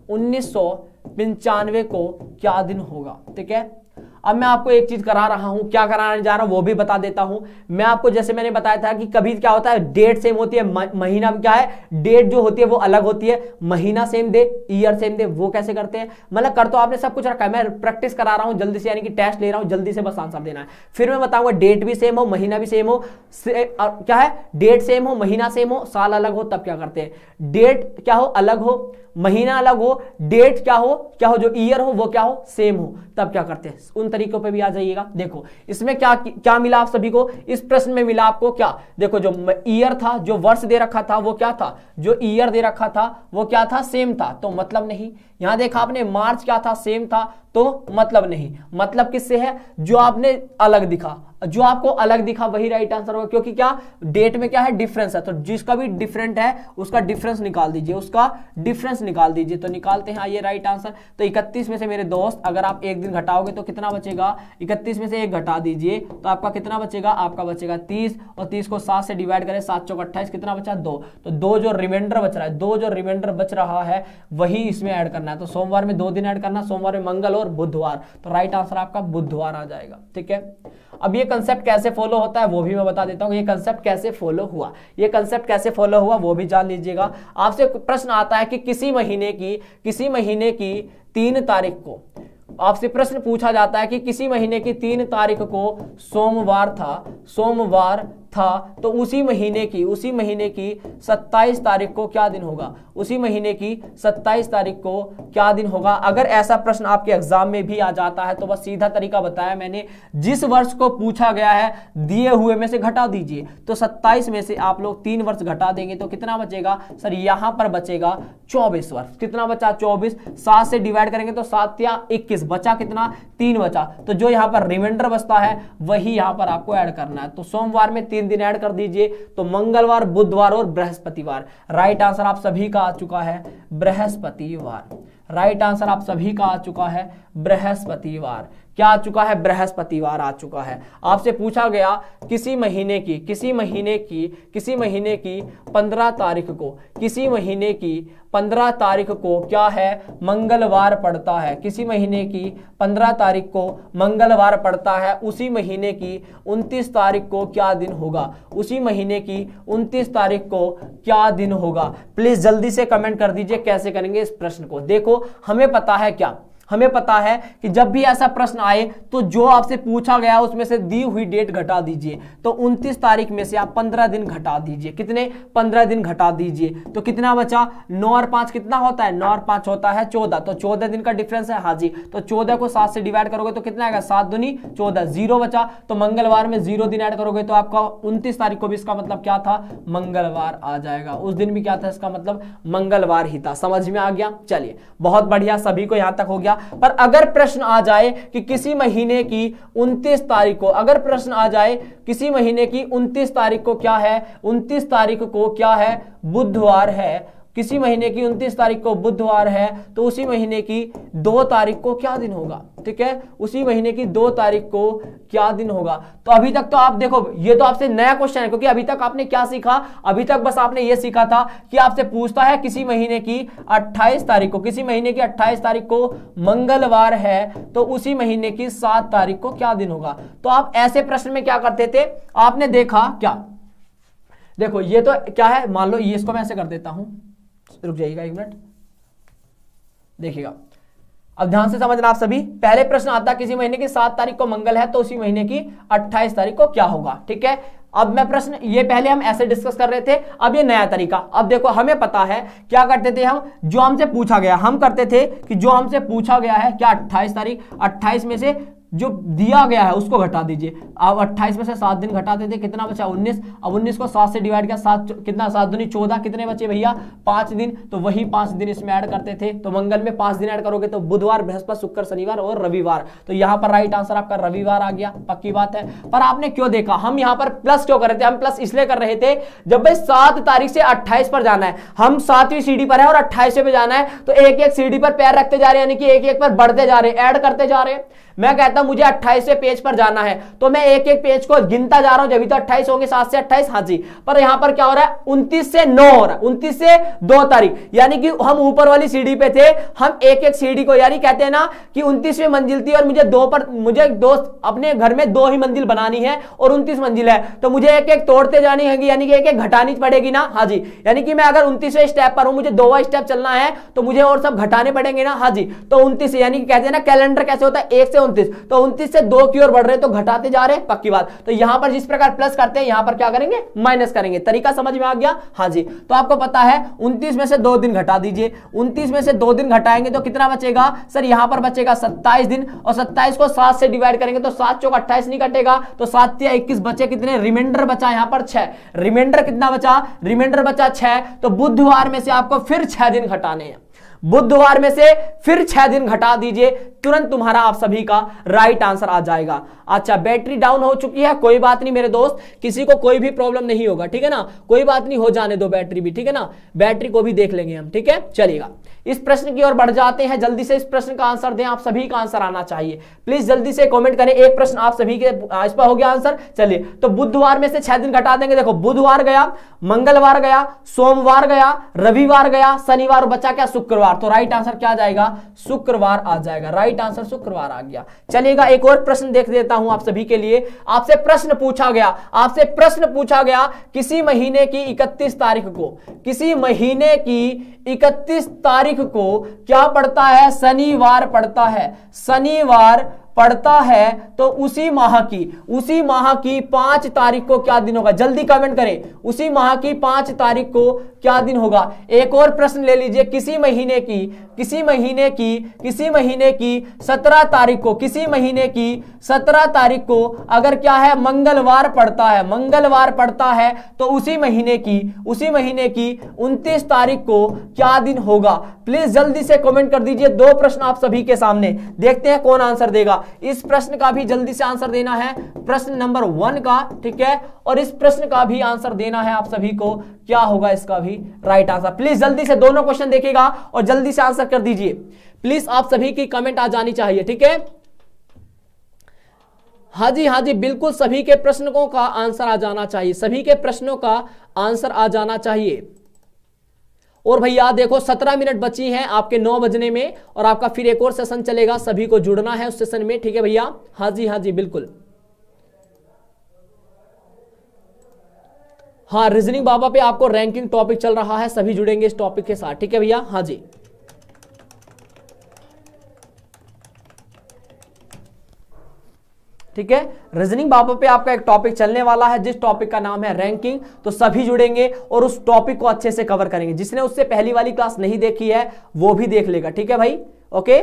1995 को क्या दिन होगा, ठीक है। अब मैं आपको एक चीज करा रहा हूं, क्या कराने जा रहा हूं वो भी बता देता हूं। मैं आपको, जैसे मैंने बताया था कि कभी क्या होता है, डेट सेम होती है, महीना क्या है, डेट जो होती है वो अलग होती है, महीना सेम दे, ईयर सेम दे, वो कैसे करते हैं, मतलब कर तो आपने सब कुछ रखा है, मैं प्रैक्टिस करा रहा हूं जल्दी से, यानी कि टेस्ट ले रहा हूं, जल्दी से बस आंसर देना है। फिर मैं बताऊंगा डेट भी सेम हो, महीना भी सेम हो, क्या है, डेट सेम हो, महीना सेम हो, साल अलग हो, तब क्या करते हैं, डेट क्या हो, अलग हो, महीना अलग हो, डेट क्या हो, जो ईयर हो वो क्या हो, सेम हो, तब क्या करते हैं। उन तरीकों पे भी आ जाइएगा। देखो इसमें क्या क्या मिला आप सभी को, इस प्रश्न में मिला आपको क्या, देखो जो ईयर था, जो वर्ष दे रखा था वो क्या था, जो ईयर दे रखा था वो क्या था, सेम था, तो मतलब नहीं। यहां देखा आपने मार्च क्या था, सेम था, तो मतलब नहीं। मतलब किससे है, जो आपने अलग दिखा, जो आपको अलग दिखा वही राइट आंसर होगा, क्योंकि क्या डेट में क्या है, डिफरेंस है, तो जिसका भी डिफरेंट है उसका डिफरेंस निकाल दीजिए, उसका डिफरेंस निकाल दीजिए। तो निकालते हैं, आइए राइट आंसर। तो 31 में से मेरे दोस्त अगर आप एक दिन घटाओगे तो कितना बचेगा, 31 में से 1 घटा दीजिए तो आपका कितना बचेगा, आपका बचेगा 30, और 30 को 7 से डिवाइड करें, 7 चौक 28, कितना बचा 2, तो 2 जो रिमाइंडर बच रहा है, 2 जो रिमाइंडर बच रहा है वही इसमें ऐड करना है। तो सोमवार में 2 दिन ऐड करना, सोमवार में मंगल और बुधवार, तो राइट आंसर आपका बुधवार आ जाएगा, ठीक है। अब ये कंसेप्ट कैसे फॉलो होता है वो भी मैं बता देता हूं, ये कंसेप्ट कैसे फॉलो हुआ, ये कंसेप्ट कैसे फॉलो हुआ वो भी जान लीजिएगा। आपसे प्रश्न आता है कि किसी महीने की 3 तारीख को, आपसे प्रश्न पूछा जाता है कि किसी महीने की 3 तारीख को सोमवार था, तो उसी महीने की 27 तारीख को क्या दिन होगा, उसी महीने की 27 तारीख को क्या दिन होगा। अगर ऐसा प्रश्न आपके एग्जाम में भी आ जाता है तो बस सीधा तरीका बताया मैंने, जिस वर्ष को पूछा गया है दिए हुए में से घटा दीजिए, तो 27 में से आप लोग 3 वर्ष घटा देंगे तो कितना बचेगा सर, यहां पर बचेगा 24 वर्ष। कितना बचा, 24, 7 से डिवाइड करेंगे तो 7 या 21, बचा कितना, 3 बचा, तो जो यहां पर रिमाइंडर बचता है वही यहां पर आपको ऐड करना है। तो सोमवार में 3 दिन ऐड कर दीजिए, तो मंगलवार, बुधवार और बृहस्पतिवार। राइट आंसर आप सभी का आ चुका है बृहस्पतिवार। राइट आंसर आप सभी का आ चुका है बृहस्पतिवार। क्या आ चुका है, बृहस्पतिवार आ चुका है। आपसे पूछा गया किसी महीने की 15 तारीख को, किसी महीने की 15 तारीख को क्या है, मंगलवार पड़ता है, किसी महीने की 15 तारीख को मंगलवार पड़ता है, उसी महीने की 29 तारीख को क्या दिन होगा, उसी महीने की 29 तारीख को क्या दिन होगा। प्लीज जल्दी से कमेंट कर दीजिए कैसे करेंगे इस प्रश्न को। देखो हमें पता है क्या, हमें पता है कि जब भी ऐसा प्रश्न आए तो जो आपसे पूछा गया उसमें से दी हुई डेट घटा दीजिए, तो 29 तारीख में से आप 15 दिन घटा दीजिए। कितने, 15 दिन घटा दीजिए, तो कितना बचा, 9 और 5 कितना होता है, 9 और 5 होता है 14, तो 14 दिन का डिफरेंस है, हाँ जी। तो 14 को 7 से डिवाइड करोगे तो कितना आएगा, 7 दूनी 14, 0 बचा, तो मंगलवार में 0 दिन ऐड करोगे तो आपका 29 तारीख को भी इसका मतलब क्या था, मंगलवार आ जाएगा। उस दिन भी क्या था, इसका मतलब मंगलवार ही था। समझ में आ गया, चलिए बहुत बढ़िया, सभी को यहां तक हो गया। पर अगर प्रश्न आ जाए कि किसी महीने की 29 तारीख को, अगर प्रश्न आ जाए किसी महीने की 29 तारीख को क्या है, 29 तारीख को क्या है, बुधवार है, किसी महीने की 29 तारीख को बुधवार है तो उसी महीने की 2 तारीख को क्या दिन होगा, ठीक है, उसी महीने की 2 तारीख को क्या दिन होगा। तो अभी तक तो आप देखो ये तो आपसे नया क्वेश्चन है, क्योंकि अभी तक आपने क्या सीखा, अभी तक बस आपने ये सीखा था कि आपसे पूछता है किसी महीने की 28 तारीख को, किसी महीने की 28 तारीख को मंगलवार है तो उसी महीने की 7 तारीख को क्या दिन होगा। तो आप ऐसे प्रश्न में क्या करते थे, आपने देखा क्या, देखो ये तो क्या है, मान लो ये, इसको मैं ऐसे कर देता हूं, रुक जाइएगा 1 मिनट, देखिएगा अब ध्यान से समझना आप सभी। पहले प्रश्न आता है किसी महीने की 7 तारीख को मंगल है तो उसी महीने की 28 तारीख को क्या होगा, ठीक है। अब मैं प्रश्न, ये पहले हम ऐसे डिस्कस कर रहे थे, अब ये नया तरीका। अब देखो हमें पता है क्या करते थे हम, जो हमसे पूछा गया, हम करते थे कि जो हमसे पूछा गया है क्या 28 तारीख, 28 में से जो दिया गया है उसको घटा दीजिए। अब 28 में से 7 दिन घटाते थे, कितना बचा 19। अब 19 को 7 से डिवाइड किया, 7 कितना, 7 दूनी 14, कितने बचे भैया 5 दिन। तो वही 5 दिन इसमें ऐड करते थे। तो मंगल में 5 दिन ऐड करोगे तो बुधवार, बृहस्पति, शुक्र, शनिवार और रविवार। तो यहाँ पर राइट आंसर आपका रविवार आ गया, पक्की बात है। पर आपने क्यों देखा, हम यहाँ पर प्लस क्यों कर रहे थे, हम प्लस इसलिए कर रहे थे जब भाई 7 तारीख से 28 पर जाना है, हम 7वीं सीढ़ी पर है और 28वें पे जाना है, तो एक एक सीढ़ी पर पैर रखते जा रहे हैं, यानी कि एक एक पर बढ़ते जा रहे हैं, ऐड करते जा रहे हैं। मैं कहता हूं मुझे 28वें पेज पर जाना है तो मैं एक एक पेज को गिनता जा रहा हूं, जब तो 28 होंगे, 7 से 28, हाँ जी। पर यहां पर क्या हो रहा है, 29 से 9 हो रहा है, 29 से 2 तारीख, यानी कि हम ऊपर वाली सीढ़ी पे थे, हम एक एक सीढ़ी को, यानी कहते हैं ना कि 29वीं मंजिल थी और मुझे अपने घर में 2 ही मंजिल बनानी है और 29 मंजिल है, तो मुझे एक एक तोड़ते जानी है, यानी कि एक एक घटानी पड़ेगी ना, हाँ जी। यानी कि मैं अगर 29वें स्टेप पर हूं, मुझे 2वां स्टेप चलना है तो मुझे और सब घटाने पड़ेंगे ना, हाँ जी। तो 29, यानी कि कहते हैं ना कैलेंडर कैसे होता है 1 से 29, तो 29 से 2 की ओर बढ़ रहे हैं तो घटाते जा रहे हैं, पक्की बात। तो यहां पर जिस प्रकार प्लस करते हैं, यहां पर क्या करेंगे, माइनस करेंगे। तरीका समझ में आ गया, हाँ जी। तो आपको पता है 29 में से 2 दिन घटा दीजिए, 29 में से 2 दिन घटाएंगे तो कितना बचेगा सर, यहां पर बचेगा 27 दिन, और 27 को 7 से डिवाइड करेंगे तो 7 चौक 28 नहीं कटेगा, तो 7 या 21 बचे कितने, रिमाइंडर बचा यहां पर 6। रिमाइंडर कितना बचा, रिमाइंडर बचा 6। तो बुधवार में से आपको फिर 6 दिन घटाने हैं, बुधवार में से फिर 6 दिन घटा दीजिए, तुरंत तुम्हारा आप सभी का राइट आंसर आ जाएगा। अच्छा, बैटरी डाउन हो चुकी है, कोई बात नहीं मेरे दोस्त, किसी को कोई भी प्रॉब्लम नहीं होगा, ठीक है ना, कोई बात नहीं, हो जाने दो बैटरी भी, ठीक है ना, बैटरी को भी देख लेंगे हम, ठीक है। चलिएगा इस प्रश्न की ओर बढ़ जाते हैं, जल्दी से इस प्रश्न का आंसर दें, आप सभी का आंसर आना चाहिए, प्लीज जल्दी से कमेंट करें। एक प्रश्न आप सभी के इस पर हो गया आंसर। चलिए, तो बुधवार में से 6 दिन घटा देंगे, देखो बुधवार गया, मंगलवार गया, सोमवार गया, रविवार गया, शनिवार बचा क्या, शुक्रवार। तो राइट आंसर क्या आ जाएगा, शुक्रवार आ जाएगा, राइट आंसर शुक्रवार आ गया। चलिएगा एक और प्रश्न देख देता हूं आप सभी के लिए। आपसे प्रश्न पूछा गया, किसी महीने की 31 तारीख को, किसी महीने की 31 तारीख को क्या पड़ता है, शनिवार पड़ता है, शनिवार पड़ता है, तो उसी माह की 5 तारीख को क्या दिन होगा, जल्दी कमेंट करें, उसी माह की 5 तारीख को क्या दिन होगा। एक और प्रश्न ले लीजिए, किसी महीने की 17 तारीख को, किसी महीने की 17 तारीख को अगर क्या है, मंगलवार पड़ता है, तो उसी महीने की 29 तारीख को क्या दिन होगा। प्लीज जल्दी से कमेंट कर दीजिए। 2 प्रश्न आप सभी के सामने, देखते हैं कौन आंसर देगा। इस प्रश्न का भी जल्दी से आंसर देना है, प्रश्न नंबर 1 का, ठीक है, और इस प्रश्न का भी आंसर देना है आप सभी को, क्या होगा इसका भी राइट आंसर। प्लीज जल्दी से दोनों क्वेश्चन देखिएगा और जल्दी से आंसर कर दीजिए। प्लीज आप सभी की कमेंट आ जानी चाहिए, ठीक है। हाँ जी, बिल्कुल सभी के प्रश्नों का आंसर आ जाना चाहिए, सभी के प्रश्नों का आंसर आ जाना चाहिए। और भैया देखो 17 मिनट बची हैं आपके 9 बजने में, और आपका फिर एक और सेशन चलेगा, सभी को जुड़ना है उस सेशन में, ठीक है भैया। हाँ जी बिल्कुल। हाँ, रीजनिंग बाबा पे आपको रैंकिंग टॉपिक चल रहा है, सभी जुड़ेंगे इस टॉपिक के साथ, ठीक है भैया। हाँ जी, ठीक है, रीजनिंग बाबा पे आपका एक टॉपिक चलने वाला है, जिस टॉपिक का नाम है रैंकिंग। तो सभी जुड़ेंगे और उस टॉपिक को अच्छे से कवर करेंगे। जिसने उससे पहली वाली क्लास नहीं देखी है वो भी देख लेगा, ठीक है भाई, ओके।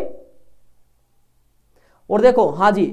और देखो, हाँ जी,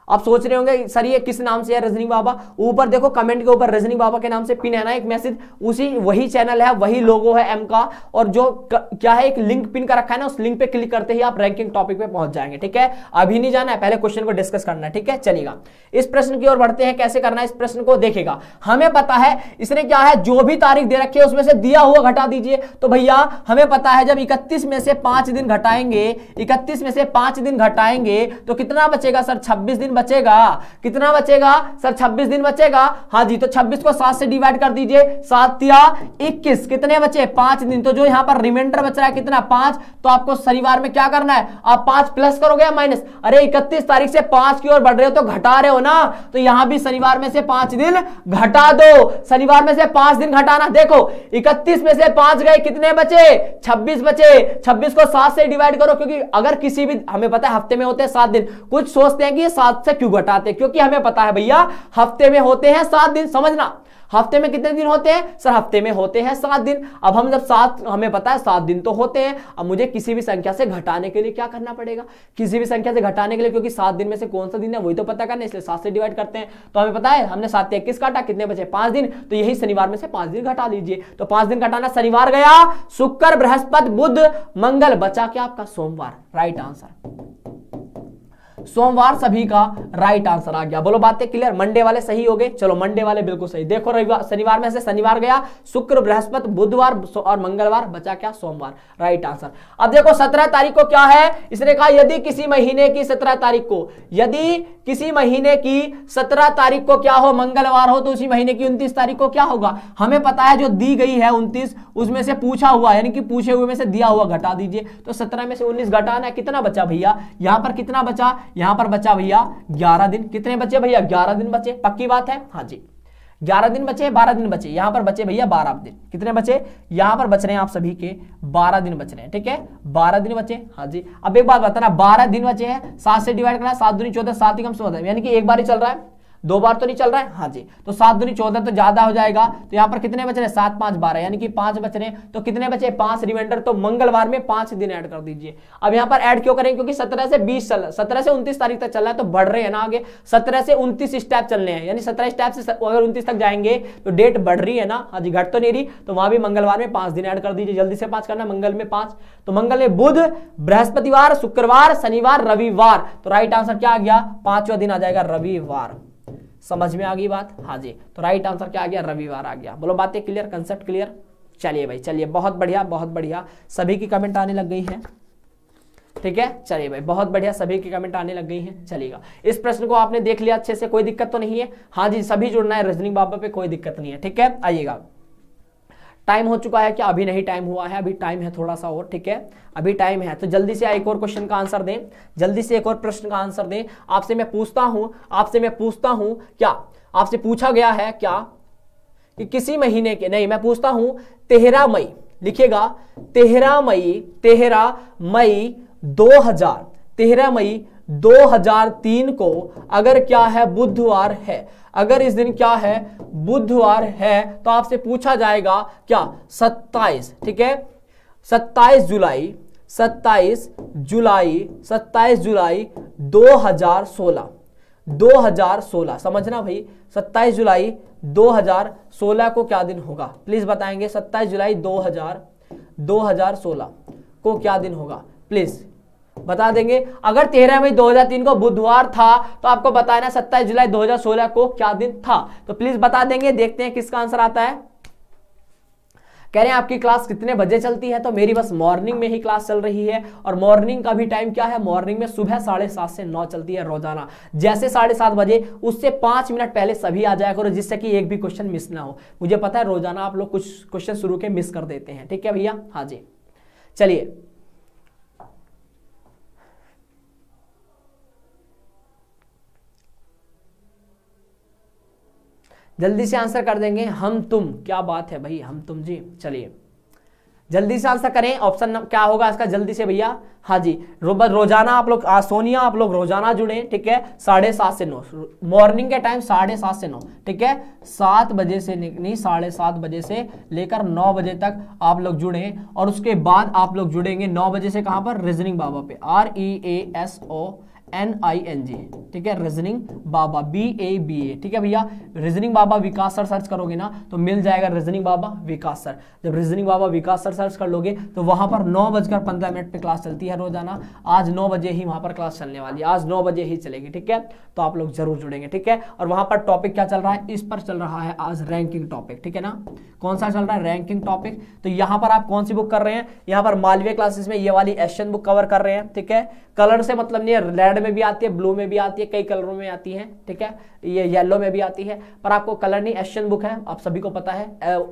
आप सोच रहे होंगे सर ये किस नाम से है रीजनिंग बाबा, ऊपर देखो कमेंट के ऊपर रीजनिंग बाबा के नाम से पिन है ना एक मैसेज, उसी वही चैनल है, वही लोगो है एम का, और जो क्या है एक लिंक पिन का रखा है ना, उस लिंक पे क्लिक करते ही आप रैंकिंग टॉपिक पे पहुंच जाएंगे। ठीक है, अभी नहीं जाना है, पहले क्वेश्चन को डिस्कस करना है। ठीक है, चलिएगा इस प्रश्न की ओर बढ़ते हैं। कैसे करना है इस प्रश्न को देखेगा, हमें पता है इसने क्या है जो भी तारीख दे रखी है उसमें से दिया हुआ घटा दीजिए। तो भैया हमें पता है जब 31 में से 5 दिन घटाएंगे, 31 में से 5 दिन घटाएंगे तो कितना बचेगा सर, 26 दिन बचेगा। कितना बचेगा सर, 26 दिन बचेगा। हाँ जी, तो 26 को 7 से डिवाइड कर दीजिए, 7 या 21, कितने बचे 5 दिन। तो जो यहां पर रिमाइंडर बच रहा है कितना 5, तो आपको शनिवार में क्या करना है, आप 5 प्लस करोगे या माइनस। अरे 31 तारीख से 5 की ओर बढ़ रहे हो तो घटा रहे हो ना, तो यहां भी शनिवार में से 5 दिन घटा दो। शनिवार में से 5 दिन घटाना, देखो 31 में से 5 गए, कितने बचे 26 बचे। 26 को 7 से डिवाइड करो, क्योंकि अगर किसी भी, हमें पता है हफ्ते में होते हैं 7 दिन, कुछ सोचते हैं कि ये 7 से क्यों घटाते, क्योंकि हमें पता है भैया हफ्ते में होते हैं 7 दिन। समझना, हफ्ते में कितने दिन होते हैं सर, हफ्ते में होते हैं 7 दिन। अब हम जब 7, हमें पता है 7 दिन तो होते हैं, अब मुझे किसी भी संख्या से घटाने के लिए क्या करना पड़ेगा, किसी भी संख्या से घटाने के लिए, क्योंकि 7 दिन में से कौन सा दिन है वही तो पता करना है, इसलिए 7 से डिवाइड करते हैं। तो हमें पता है हमने 7 से 21 काटा, कितने बचे 5 दिन, तो यही शनिवार में से 5 दिन घटा लीजिए। तो 5 दिन घटाना, शनिवार गया, शुक्र बृहस्पति बुध मंगल, बचा क्या आपका सोमवार। राइट आंसर सोमवार सभी का राइट आंसर आ गया। बोलो बातें क्लियर, मंडे वाले सही हो गए, चलो मंडे वाले बिल्कुल सही। देखो रविवार, शनिवार में से शनिवार गया, शुक्र बृहस्पति बुधवार और मंगलवार, बचा क्या सोमवार। Right answer. अब देखो 17 तारीख को क्या है, इसने कहा यदि किसी महीने की 17 तारीख को, यदि किसी महीने की 17 तारीख को क्या हो, मंगलवार हो, तो उसी महीने की 29 तारीख को क्या होगा। हमें पता है जो दी गई है 29, उसमें से पूछा हुआ यानी कि पूछे हुए में से दिया हुआ घटा दीजिए। तो 17 में से 19 घटाना है, कितना बचा भैया, यहां पर कितना बचा, यहां पर बचा भैया 11 दिन। कितने बचे भैया 11 दिन बचे, पक्की बात है। हाँ जी 11 दिन बचे, 12 दिन बचे, यहां पर बचे भैया 12 दिन। कितने बचे, यहां पर बच रहे हैं आप सभी के 12 दिन बच रहे हैं। ठीक है 12 दिन बचे। हाँ जी, अब एक बात बताना, 12 दिन बचे हैं, 7 से डिवाइड करना, 7 दूनी 14, 7 कम 14, यानी कि एक बार ही चल रहा है, 2 बार तो नहीं चल रहा है। हाँ जी, तो 7 दूनी 14 तो ज्यादा हो जाएगा, तो यहां पर कितने बच रहे हैं 7 5 12, यानी कि 5 बच रहे हैं। तो कितने बचे 5 रिमाइंडर, तो मंगलवार में 5 दिन ऐड कर दीजिए। अब यहां पर ऐड क्यों करें, क्योंकि 17 से 20 चल, 17 से 29 तारीख तक चल रहा है, तो बढ़ रहे हैं ना आगे, 17 से 29 स्टेप चलने हैं, यानी 17 स्टेप से अगर 29 तक जाएंगे तो डेट बढ़ रही है ना। हाँ जी, घट तो नहीं रही, तो वहां भी मंगलवार में 5 दिन ऐड कर दीजिए, जल्दी से 5 करना, मंगल में 5, तो मंगल में बुध बृहस्पतिवार शुक्रवार शनिवार रविवार, तो राइट आंसर क्या आ गया, 5वां दिन आ जाएगा रविवार। समझ में आ गई बात। हाँ जी, तो राइट आंसर क्या आ गया, रविवार आ गया। बोलो बातें क्लियर, कंसेप्ट क्लियर। चलिए भाई चलिए, बहुत बढ़िया बहुत बढ़िया, सभी की कमेंट आने लग गई है। ठीक है चलिए भाई, बहुत बढ़िया, सभी की कमेंट आने लग गई है। चलिएगा, इस प्रश्न को आपने देख लिया अच्छे से, कोई दिक्कत तो नहीं है। हाँ जी, सभी जुड़ना है रीजनिंग बाबा पे, कोई दिक्कत नहीं है। ठीक है, आइएगा। टाइम हो चुका है क्या, अभी नहीं टाइम हुआ है, अभी टाइम है थोड़ा सा और। ठीक है, अभी टाइम है, तो जल्दी से एक और क्वेश्चन का आंसर दें, जल्दी से एक और प्रश्न का आंसर दें। आपसे मैं पूछता हूं क्या, आपसे पूछा गया है क्या कि किसी महीने के, नहीं मैं पूछता हूं 13 मई, लिखिएगा 13 मई 2003 को अगर क्या है बुधवार है, अगर इस दिन क्या है बुधवार है, तो आपसे पूछा जाएगा क्या 27, ठीक है 27 जुलाई 2016, समझना भाई 27 जुलाई 2016 को क्या दिन होगा, प्लीज बताएंगे 27 जुलाई 2016 को क्या दिन होगा, प्लीज बता देंगे। अगर 13 मई 2003 को बुधवार था तो आपको बताना 27 जुलाई 2016 को क्या दिन था, तो प्लीज बता देंगे। देखते हैं किसका आंसर आता है। कह रहे हैं आपकी क्लास कितने बजे चलती है, तो मेरी बस मॉर्निंग में ही क्लास चल रही है, और मॉर्निंग का भी टाइम क्या है, मॉर्निंग में सुबह 7:30 से 9 चलती है रोजाना। जैसे 7:30 बजे उससे 5 मिनट पहले सभी आ जाया करो, जिससे कि एक भी क्वेश्चन मिस ना हो। मुझे पता है रोजाना आप लोग कुछ क्वेश्चन शुरू के मिस कर देते हैं, ठीक है भैया। हाँ जी चलिए, जल्दी से आंसर कर देंगे। हम तुम, क्या बात है भाई, हम तुम जी। चलिए जल्दी से आंसर करें, ऑप्शन क्या होगा इसका, जल्दी से भैया। हाँ जी, रोजाना आप लोग, सोनिया आप लोग रोजाना जुड़े, ठीक है 7:30 से 9, मॉर्निंग के टाइम 7:30 से 9, ठीक है 7 बजे से नहीं 7:30 बजे से लेकर 9 बजे तक आप लोग जुड़े, और उसके बाद आप लोग जुड़ेंगे 9 बजे से कहां पर, रीजनिंग बाबा पे, REASONING ठीक है, रीजनिंग बाबा BABA, ठीक है भैया। रीजनिंग बाबा विकास सर सर्च करोगे ना तो मिल जाएगा रीजनिंग बाबा विकास सर। जब रीजनिंग बाबा विकास सर सर्च कर लोगे तो वहां पर 9:15 पे क्लास चलती है रोजाना। आज 9 बजे ही वहां पर क्लास चलने वाली है, आज 9 बजे ही चलेगी, ठीक है। तो आप लोग जरूर जुड़ेंगे, ठीक है। और वहां पर टॉपिक क्या चल रहा है, इस पर चल रहा है आज रैंकिंग टॉपिक, ठीक है ना। कौन सा चल रहा है, रैंकिंग टॉपिक। तो यहाँ पर आप कौन सी बुक कर रहे हैं, यहाँ पर मालवीय क्लासेस में ये वाली एशियन बुक कवर कर रहे हैं, ठीक है। कलर से मतलब नहीं है, रेड में भी आती है, ब्लू में भी आती है, कई कलरों में आती है, ठीक है। ये येलो में भी आती है, पर आपको कलर नहीं, एशियन बुक है, आप सभी को पता है,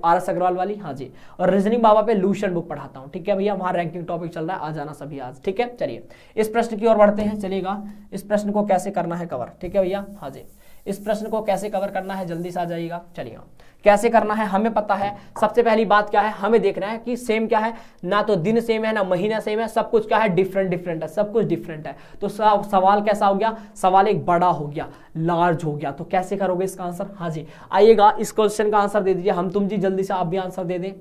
RS अग्रवाल वाली, हाँ जी। और रीजनिंग बाबा पे लूशन बुक पढ़ाता हूँ, ठीक है भैया। वहां रैंकिंग टॉपिक चल रहा है, आ जाना सभी आज, ठीक है। चलिए इस प्रश्न की ओर बढ़ते हैं, चलिएगा। इस प्रश्न को कैसे करना है कवर, ठीक है भैया, हाँ जी। इस प्रश्न को कैसे कवर करना है जल्दी से आ जाइएगा। चलिएगा कैसे करना है हमें पता है। सबसे पहली बात क्या है, हमें देखना है कि सेम क्या है, ना तो दिन सेम है ना महीना सेम है, सब कुछ क्या है, डिफरेंट डिफरेंट है, सब कुछ डिफरेंट है। तो सवाल कैसा हो गया, सवाल एक बड़ा हो गया, लार्ज हो गया। तो कैसे करोगे इसका आंसर, हाँ जी आइएगा, इस क्वेश्चन का आंसर दे दीजिए हम तुम जी, जल्दी से आप भी आंसर दे दें।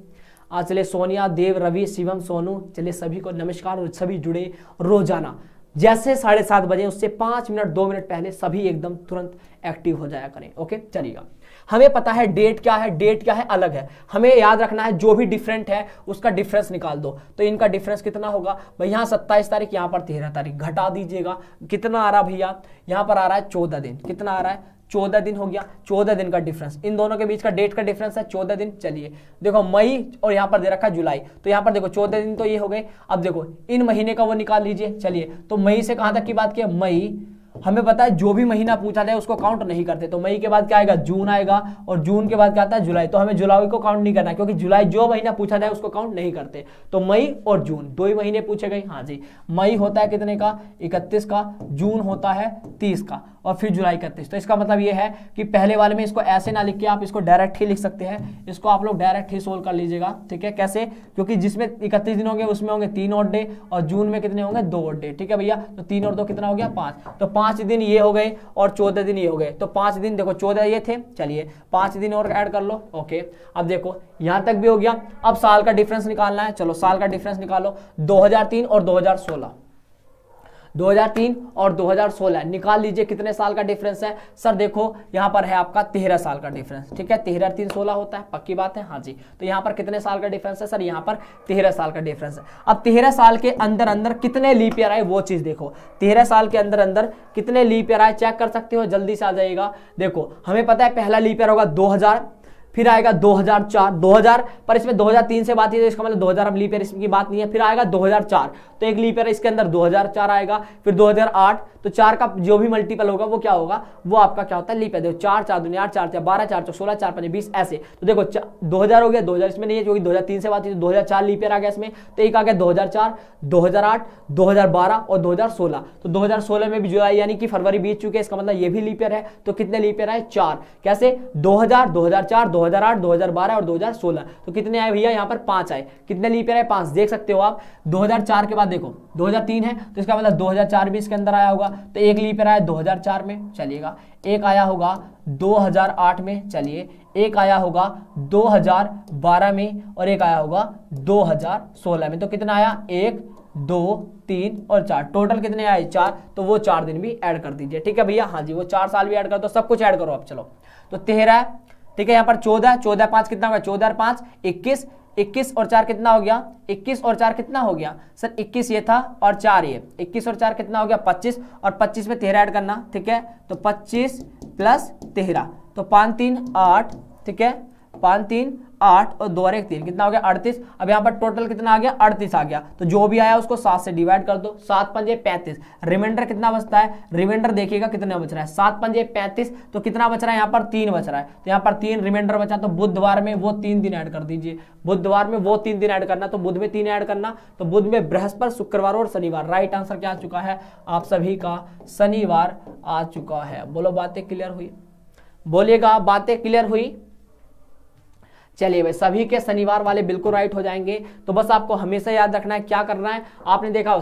आज चले सोनिया, देव, रवि, शिवम, सोनू, चलिए सभी को नमस्कार। और सभी जुड़े रोजाना जैसे 7:30 बजे उससे 5 मिनट 2 मिनट पहले सभी एकदम तुरंत एक्टिव हो जाया करें, ओके। चलिएगा हमें पता है डेट क्या है, डेट क्या है, अलग है। हमें याद रखना है जो भी डिफरेंट है उसका डिफरेंस निकाल दो। तो इनका डिफरेंस कितना होगा भाई, यहाँ 27 तारीख, यहाँ पर 13 तारीख, घटा दीजिएगा। कितना आ रहा भैया, यहाँ पर आ रहा है 14 दिन। कितना आ रहा है, 14 दिन हो गया। 14 दिन का डिफरेंस, इन दोनों के बीच का डेट का डिफरेंस है 14 दिन। चलिए देखो मई और यहाँ पर दे रखा है जुलाई, तो यहाँ पर देखो 14 दिन तो ये हो गए। अब देखो इन महीने का वो निकाल लीजिए। चलिए तो मई से कहां तक की बात की, मई, हमें पता है जो भी महीना पूछा जाए उसको काउंट नहीं करते। तो मई के बाद क्या आएगा, जून आएगा, और जून के बाद क्या आता है, जुलाई। तो हमें जुलाई को काउंट नहीं करना, क्योंकि जुलाई जो महीना पूछा जाए उसको काउंट नहीं करते। तो मई और जून 2 ही महीने पूछे गए, हाँ जी। मई होता है कितने का, 31 का, जून होता है 30 का, और फिर जुलाई 31। तो इसका मतलब ये है कि पहले वाले में इसको ऐसे ना लिख के आप इसको डायरेक्ट ही लिख सकते हैं। इसको आप लोग डायरेक्ट ही सोल्व कर लीजिएगा, ठीक है। कैसे, क्योंकि जिसमें 31 दिन होंगे उसमें होंगे 3 और डे, और जून में कितने होंगे, 2 और डे, ठीक है भैया। तो 3 और 2 कितना हो गया, 5। तो 5 दिन ये हो गए और 14 दिन ये हो गए। तो 5 दिन देखो 14 ये थे, चलिए 5 दिन और ऐड कर लो, ओके। अब देखो यहां तक भी हो गया। अब साल का डिफरेंस निकालना है, चलो साल का डिफरेंस निकालो। 2003 और 2016, 2003 और 2016 निकाल लीजिए, कितने साल का डिफरेंस है। सर देखो यहाँ पर है आपका 13 साल का डिफरेंस, ठीक है। 13 3 16 होता है, पक्की बात है, हाँ जी। तो यहाँ पर कितने साल का डिफरेंस है, सर यहाँ पर 13 साल का डिफरेंस है। अब 13 साल के अंदर अंदर कितने लीप ईयर आए वो चीज देखो। 13 साल के अंदर अंदर कितने लीप ईयर आए चेक कर सकते हो, जल्दी से आ जाइएगा। देखो हमें पता है पहला लीप ईयर होगा 2000, फिर आएगा 2004, 2000 पर इसमें 2003 से बात है, तो इसका मतलब 2000 अब लीप ईयर इसकी बात नहीं है। फिर आएगा 2004, तो एक लीप ईयर इसके अंदर 2004 आएगा। फिर 2008, तो 4 का जो भी मल्टीपल होगा वो क्या होगा, वो आपका क्या होता है, लीप ईयर। देखो 4 4 2 8 4 4 12 4 4 16 4 5 20 ऐसे। तो देखो 2000 हो गया, 2000 इसमें नहीं है क्योंकि 2003 से बात है, तो 2004 लीप ईयर आ गया इसमें। तो एक आ गया 2004, 2008, 2012 और 2016। तो 2016 में भी जुलाई यानी कि फरवरी बीत चुके हैं, इसका मतलब ये भी लीप ईयर है। तो कितने लीप ईयर आए, 4। कैसे, 2000, 2004, 2008, 2012 और 2016। तो कितने आए भैया, यहाँ पर 5 आए। कितने लीप ईयर आए, 5, देख सकते हो आप। 2004 के बाद देखो 2003 है, तो इसका मतलब 2004 भी इसके अंदर आया होगा। तो एक लीप ईयर आया 2004 में, चलिएगा। एक आया होगा 2008 में, चलिए। एक आया होगा 2012 में, और एक आया होगा 2016 में। तो कितना आया, 1 2 3 और 4, टोटल कितने आए, 4। तो वो 4 दिन भी ऐड कर दीजिए, ठीक है भैया, हाँ जी। वो 4 साल भी ऐड कर दो, सब कुछ ऐड करो आप, चलो। तो 13, ठीक है। यहाँ पर 14, 14 5 कितना होगा, 14 और 5 21, 21 और 4 कितना हो गया, 21 और 4 कितना हो गया सर, 21 ये था और 4 ये, 21 और 4 कितना हो गया, 25, और 25 में 13 ऐड करना, ठीक है। तो 25 प्लस 13, तो 5 3 8, ठीक है। 5 3 8 और 2 और 1 3, कितना हो गया, 38। अब यहाँ पर टोटल कितना आ गया, 38 आ गया। तो जो भी आया उसको 7 से डिवाइड कर दो, 7 5 35। रिमाइंडर कितना बचता है, रिमाइंडर देखिएगा कितना बच रहा है, 7 5 35। तो कितना बच रहा है, यहाँ पर 3 बच रहा है। तो यहाँ पर 3 रिमाइंडर बचा, तो बुधवार में वो 3 दिन ऐड कर दीजिए। बुधवार में वो 3 दिन ऐड करना, तो बुध में 3 ऐड करना। तो बुध में बृहस्पति, शुक्रवार और शनिवार। राइट आंसर क्या आ चुका है आप सभी का, शनिवार आ चुका है। बोलो बातें क्लियर हुई, बोलिएगा बातें क्लियर हुई। चलिए भाई, सभी के शनिवार वाले बिल्कुल राइट हो जाएंगे। तो बस आपको हमेशा याद रखना है क्या करना है। आपने देखा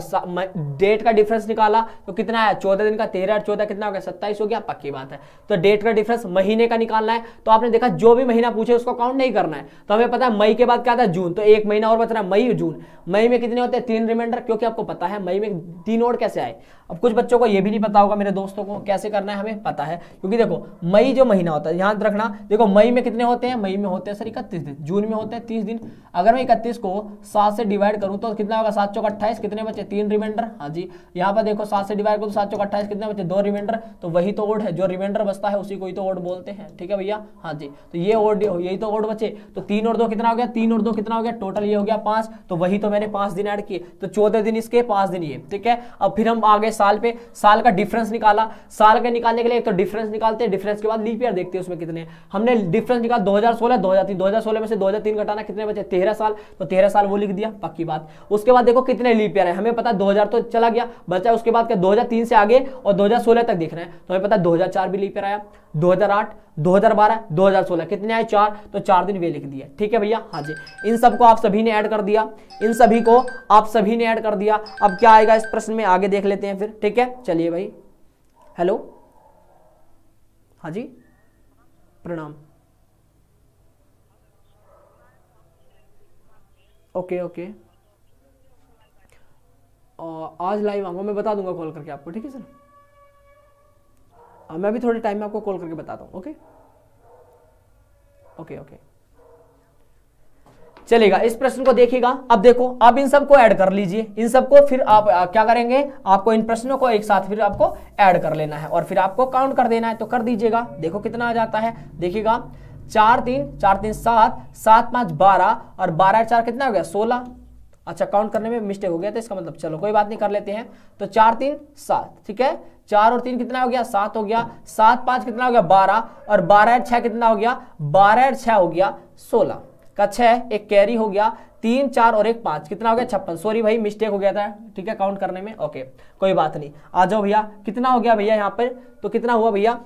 डेट का डिफरेंस निकाला तो कितना आया, 14 दिन का, 13 और 14 कितना हो गया, 27 हो गया, पक्की बात है। तो डेट का डिफरेंस महीने का निकालना है। तो आपने देखा जो भी महीना पूछे उसको काउंट नहीं करना है। तो हमें पता है मई के बाद क्या था, जून। तो एक महीना और बच रहा है, मई जून। मई में कितने होते हैं, 3 रिमाइंडर, क्योंकि आपको पता है मई में 3 और कैसे आए, अब कुछ बच्चों को ये भी नहीं पता होगा, मेरे दोस्तों को कैसे करना है हमें पता है, क्योंकि देखो मई जो महीना होता है, ध्यान रखना, देखो मई में कितने होते हैं, मई में होते हैं सर 31 दिन, जून में होते हैं 30 दिन। अगर मैं 31 को 7 से डिवाइड करूं तो कितना होगा, 7 चौक 28, कितने बचे 3 रिमाइंडर। हाँ जी, यहाँ पर देखो 7 से डिवाइड करो तो 7 चौक 28, कितने बचे 2 रिमाइंडर, तो वही तो ओड है, जो रिमाइंडर बचता है उसी को ही तो ओड बोलते हैं। ठीक है भैया, हाँ जी, तो ये ओड, यही तो ओड बचे। तो 3 और 2 कितना हो गया, 3 और 2 कितना हो गया, टोटल ये हो गया 5, तो वही तो मैंने 5 दिन ऐड किए, तो 14 दिन इसके 5 दिन ये। ठीक है, अब फिर हम आगे साल पे, साल का डिफरेंस निकाला, साल का निकालने के लिए एक तो डिफरेंस निकालते हैं, डिफरेंस के बाद लीप ईयर देखते हैं उसमें कितने। हमने डिफरेंस निकाला 2016 2003, 2016 में से 2003 घटाना, कितने बचे 13 साल, तो 13 साल वो लिख दिया, पक्की बात। उसके बाद देखो कितने लीप ईयर है, हमें पता 2000 तो चला गया, बचा उसके बाद 2003 से आगे और 2016 तक देख रहे हैं, तो हमें पता 2004 भी लीप ईयर आया, 2008, 2012, 2016 कितने आए 4, तो 4 दिन वे लिख दिए। ठीक है भैया, हाँ जी, इन सबको आप सभी ने ऐड कर दिया, इन सभी को आप सभी ने ऐड कर दिया। अब क्या आएगा इस प्रश्न में, आगे देख लेते हैं फिर। ठीक है, चलिए भाई, हेलो, हाँ जी, प्रणाम, ओके ओके, आज लाइव आऊंगा, मैं बता दूंगा कॉल करके आपको। ठीक है सर, मैं भी थोड़े टाइम में आपको कॉल करके बताता हूँ। ओके ओके ओके, चलेगा, इस प्रश्न को देखिएगा। अब देखो, आप इन सबको ऐड कर लीजिए, इन सबको फिर आप क्या करेंगे, आपको इन प्रश्नों को एक साथ फिर आपको ऐड कर लेना है और फिर आपको काउंट कर देना है, तो कर दीजिएगा। देखो कितना आ जाता है, देखिएगा 4 3 7, 7 5 12 और 12 4 कितना हो गया 16। अच्छा, काउंट करने में मिस्टेक हो गया था, इसका मतलब चलो कोई बात नहीं, कर लेते हैं। तो 4 3 7, ठीक है, 4 और 3 कितना हो गया 7 हो गया, 7 5 कितना हो गया 12 और 12 और 6 कितना हो गया, 12 और 6 हो गया 16 का 6, एक कैरी हो गया, 3 4 और 1 5 कितना हो गया 56। सॉरी भाई, मिस्टेक हो गया था, ठीक है, काउंट करने में। ओके, कोई बात नहीं, आ जाओ भैया, कितना हो गया भैया यहाँ पर, तो कितना हुआ भैया,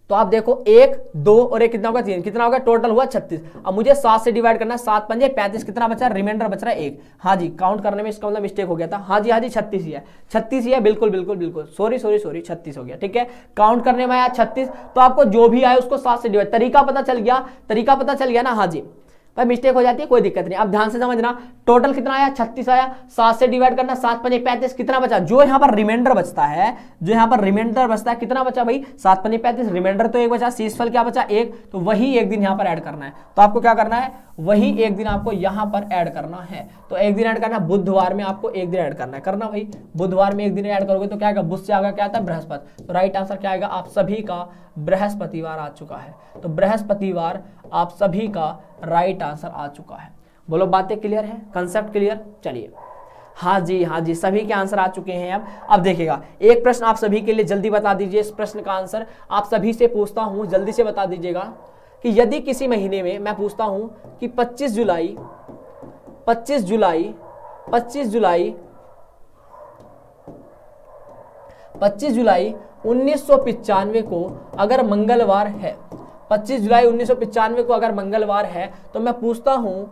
तो आप देखो 1 2 और 1 कितना होगा 3, कितना होगा टोटल हुआ 36। अब मुझे 7 से डिवाइड करना है, 7 5 35, कितना बचा, रिमाइंडर बच रहा है 1। हाँ जी, काउंट करने में इसका मतलब मिस्टेक हो गया था। हाँ जी 36 ही है, 36 ही है, बिल्कुल बिल्कुल बिल्कुल, सॉरी 36 हो गया। ठीक है, काउंट करने में आया 36, तो आपको जो भी आए उसको 7 से डिवाइड, तरीका पता चल गया ना। हाँ जी भाई, मिस्टेक हो जाती है, कोई दिक्कत नहीं। अब ध्यान से समझना, टोटल कितना आया 36 आया, 7 से डिवाइड करना, 7 5 35, कितना बचा, जो यहाँ पर रिमाइंडर बचता है, कितना बचा भाई 7 5 35, रिमाइंडर तो 1 बचा, शेषफल क्या बचा 1, तो वही एक दिन यहाँ पर ऐड करना है। तो आपको क्या करना है, वही एक दिन आपको यहाँ पर ऐड करना है। तो एक दिन ऐड करना है, बुधवार में आपको एक दिन ऐड करना है, करना भाई, बुधवार में एक दिन ऐड करोगे तो क्या आएगा, बुध से आएगा क्या आता है बृहस्पति, तो राइट आंसर क्या आएगा, आप सभी का बृहस्पतिवार आ चुका है। तो बृहस्पतिवार आप सभी का राइट आंसर आ चुका है। बोलो, बातें क्लियर है, कंसेप्ट क्लियर। चलिए, हाँ जी, सभी के आंसर आ चुके हैं। अब देखिएगा, एक प्रश्न आप सभी के लिए जल्दी बता दीजिए, इस प्रश्न का आंसर आप सभी से पूछता हूं, जल्दी से बता दीजिएगा कि यदि किसी महीने में, मैं पूछता हूं कि 25 जुलाई 1995 को अगर मंगलवार है, 25 जुलाई 1995 को अगर मंगलवार है, तो मैं पूछता हूं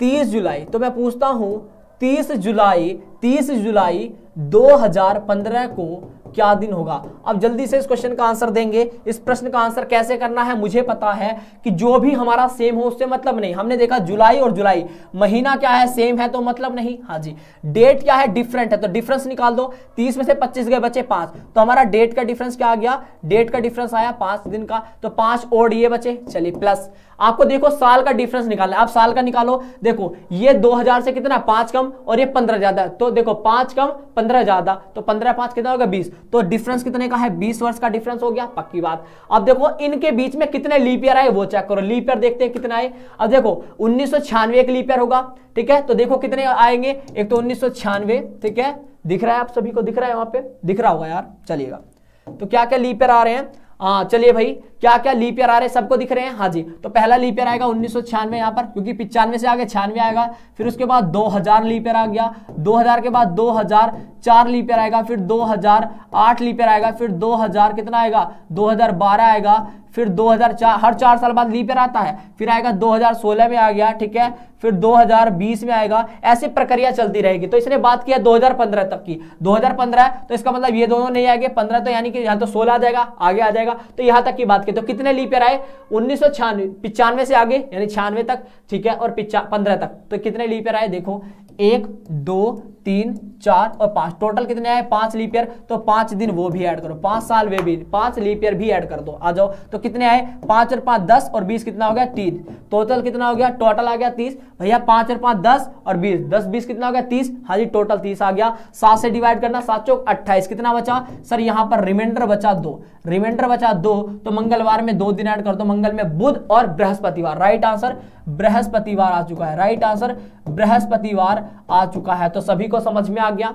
30 जुलाई 2015 को क्या दिन होगा। अब जल्दी से इस क्वेश्चन का आंसर देंगे। इस प्रश्न का आंसर कैसे करना है मुझे पता है कि जो भी हमारा सेम हो उससे मतलब नहीं। हमने देखा जुलाई और जुलाई, महीना क्या है सेम है तो मतलब नहीं। हाँ जी, डेट क्या है डिफरेंट है तो डिफरेंस निकाल दो। 30 में से 25 गए, बचे 5, तो हमारा डेट का डिफरेंस क्या आ गया, डेट का डिफरेंस आया 5 दिन का, तो 5 और ये बचे। चलिए प्लस, आपको देखो साल का डिफरेंस निकालना है, आप साल का निकालो। देखो ये 2000 से कितना 5 कम और ये 15 ज्यादा, तो देखो 5 कम 15 ज्यादा, तो 15 5 कितना होगा 20, तो डिफरेंस कितने का है 20 वर्ष का डिफरेंस हो गया, पक्की बात। अब देखो इनके बीच में कितने लीप ईयर आए वो चेक करो, लीप ईयर देखते हैं कितना आए। अब देखो 1996 एक लीप ईयर होगा, ठीक है, तो देखो कितने आएंगे, एक तो 1996, ठीक है, दिख रहा है आप सभी को, दिख रहा है वहां पे, दिख रहा होगा यार, चलिएगा। तो क्या क्या लीप ईयर आ रहे हैं, हाँ चलिए भाई, क्या क्या लीप ईयर आ रहे हैं सबको दिख रहे हैं। हाँ जी, तो पहला लीप ईयर आएगा 1996 यहाँ पर, क्योंकि 95 से आगे 96 आएगा, फिर उसके बाद 2000 लीप ईयर आ गया, 2000 के बाद 2004 लीप ईयर आएगा, फिर 2008 लीप ईयर आएगा, फिर 2000 कितना आएगा 2012 आएगा, फिर 2004, हर 4 साल बाद लीप ईयर आता है, फिर आएगा 2016 में आ गया, ठीक है, फिर 2020 में आएगा, ऐसी प्रक्रिया चलती रहेगी। तो इसने बात किया 2015 तक की, 2015 तो इसका मतलब ये दोनों नहीं आएंगे, 15 तो यानी कि यहाँ तो 16 आ जाएगा, आगे आ जाएगा, तो यहाँ तक की बात की। तो कितने लीप ईयर आए 1996, 95 से आगे यानी 96 तक, ठीक है, और 15 तक, तो कितने लीप ईयर आए देखो 1 2 3 4 और 5, टोटल कितने आए 5 लीप ईयर, तो 5 दिन वो भी ऐड करो, 5 साल वे भी, 5 लीप ईयर भी ऐड कर दो, आ जाओ। तो कितने आए 5 और 5 10 और 20 कितना हो गया 3, टोटल कितना हो गया, टोटल आ गया 30 भैया, 5 और 5 10 और 20, 10 20 कितना हो गया 30, हाँ जी टोटल 30 आ गया। 7 से डिवाइड करना, 7 चौक 28, कितना बचा सर, यहाँ पर रिमाइंडर बचा 2, रिमाइंडर बचा 2, तो मंगलवार में 2 दिन ऐड कर दो, मंगल में बुध और बृहस्पतिवार, राइट आंसर बृहस्पतिवार आ चुका है, राइट आंसर बृहस्पतिवार आ चुका है। तो सभी को समझ में आ गया,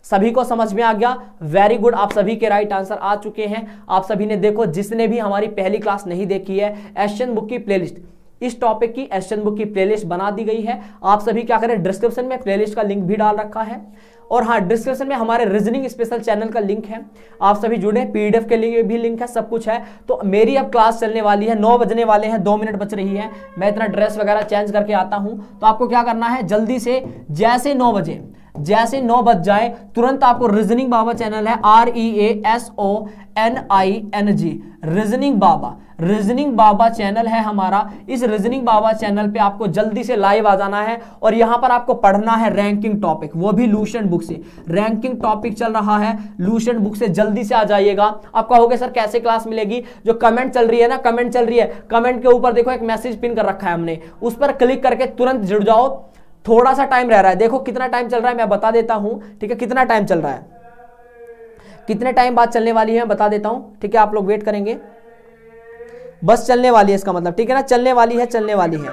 सभी को समझ में आ गया, वेरी गुड, आप सभी के राइट आंसर आ चुके हैं। आप सभी ने देखो, जिसने भी हमारी पहली क्लास नहीं देखी है, एशियन बुक की प्लेलिस्ट, इस टॉपिक की एशियन बुक की प्लेलिस्ट बना दी गई है। आप सभी क्या करें, डिस्क्रिप्शन में प्लेलिस्ट का लिंक भी डाल रखा है, और हाँ डिस्क्रिप्शन में हमारे रीजनिंग स्पेशल चैनल का लिंक है, आप सभी जुड़े, पीडीएफ के लिए भी लिंक है, सब कुछ है। तो मेरी अब क्लास चलने वाली है, 9 बजने वाले हैं, 2 मिनट बच रही है, मैं इतना ड्रेस वगैरह चेंज करके आता हूं। तो आपको क्या करना है, जल्दी से जैसे 9 बजे, जैसे 9 बज जाए तुरंत आपको रीजनिंग बाबा चैनल है, REASONING, रीजनिंग बाबा, रीजनिंग बाबा चैनल है हमारा। इस रीजनिंग बाबा चैनल पे आपको जल्दी से लाइव आ जाना है, और यहां पर आपको पढ़ना है रैंकिंग टॉपिक, वो भी लूसेंट बुक से, रैंकिंग टॉपिक चल रहा है लूसेंट बुक से, जल्दी से आ जाइएगा। आप कहोगे सर कैसे क्लास मिलेगी, जो कमेंट चल रही है ना, कमेंट चल रही है, कमेंट के ऊपर देखो एक मैसेज पिन कर रखा है हमने, उस पर क्लिक करके तुरंत जुड़ जाओ। थोड़ा सा टाइम रह रहा है, देखो कितना टाइम चल रहा है मैं बता देता हूं, ठीक है, कितना टाइम चल रहा है, कितने टाइम बाद चलने वाली है मैं बता देता हूं, ठीक है, आप लोग वेट करेंगे, बस चलने वाली है इसका मतलब, ठीक है ना, चलने वाली है, चलने वाली है,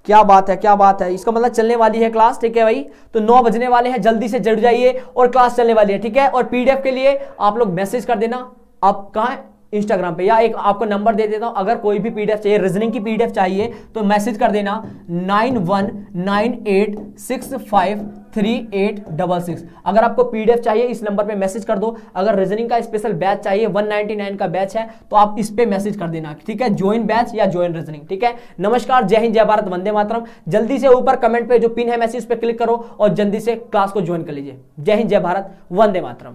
क्या बात है, क्या बात है, इसका मतलब चलने वाली है क्लास, ठीक है भाई। तो 9 बजने वाले हैं, जल्दी से जुड़ जाइए, और क्लास चलने वाली है, ठीक है। और पीडीएफ के लिए आप लोग मैसेज कर देना, आप कहाँ, इंस्टाग्राम पे, या एक आपको नंबर दे देता हूं, अगर कोई भी पीडीएफ चाहिए, रीजनिंग की पीडीएफ चाहिए तो मैसेज कर देना 9198653866। अगर आपको पीडीएफ चाहिए इस नंबर पे मैसेज कर दो। अगर रीजनिंग का स्पेशल बैच चाहिए, 199 का बैच है, तो आप इस पे मैसेज कर देना, ठीक है, ज्वाइन बैच या ज्वाइन रीजनिंग, ठीक है। नमस्कार, जय हिंद, जय भारत, वंदे मातरम। जल्दी से ऊपर कमेंट पे जो पिन है मैसेज पे क्लिक करो और जल्दी से क्लास को ज्वाइन कर लीजिए। जय हिंद, जय भारत, वंदे मातरम।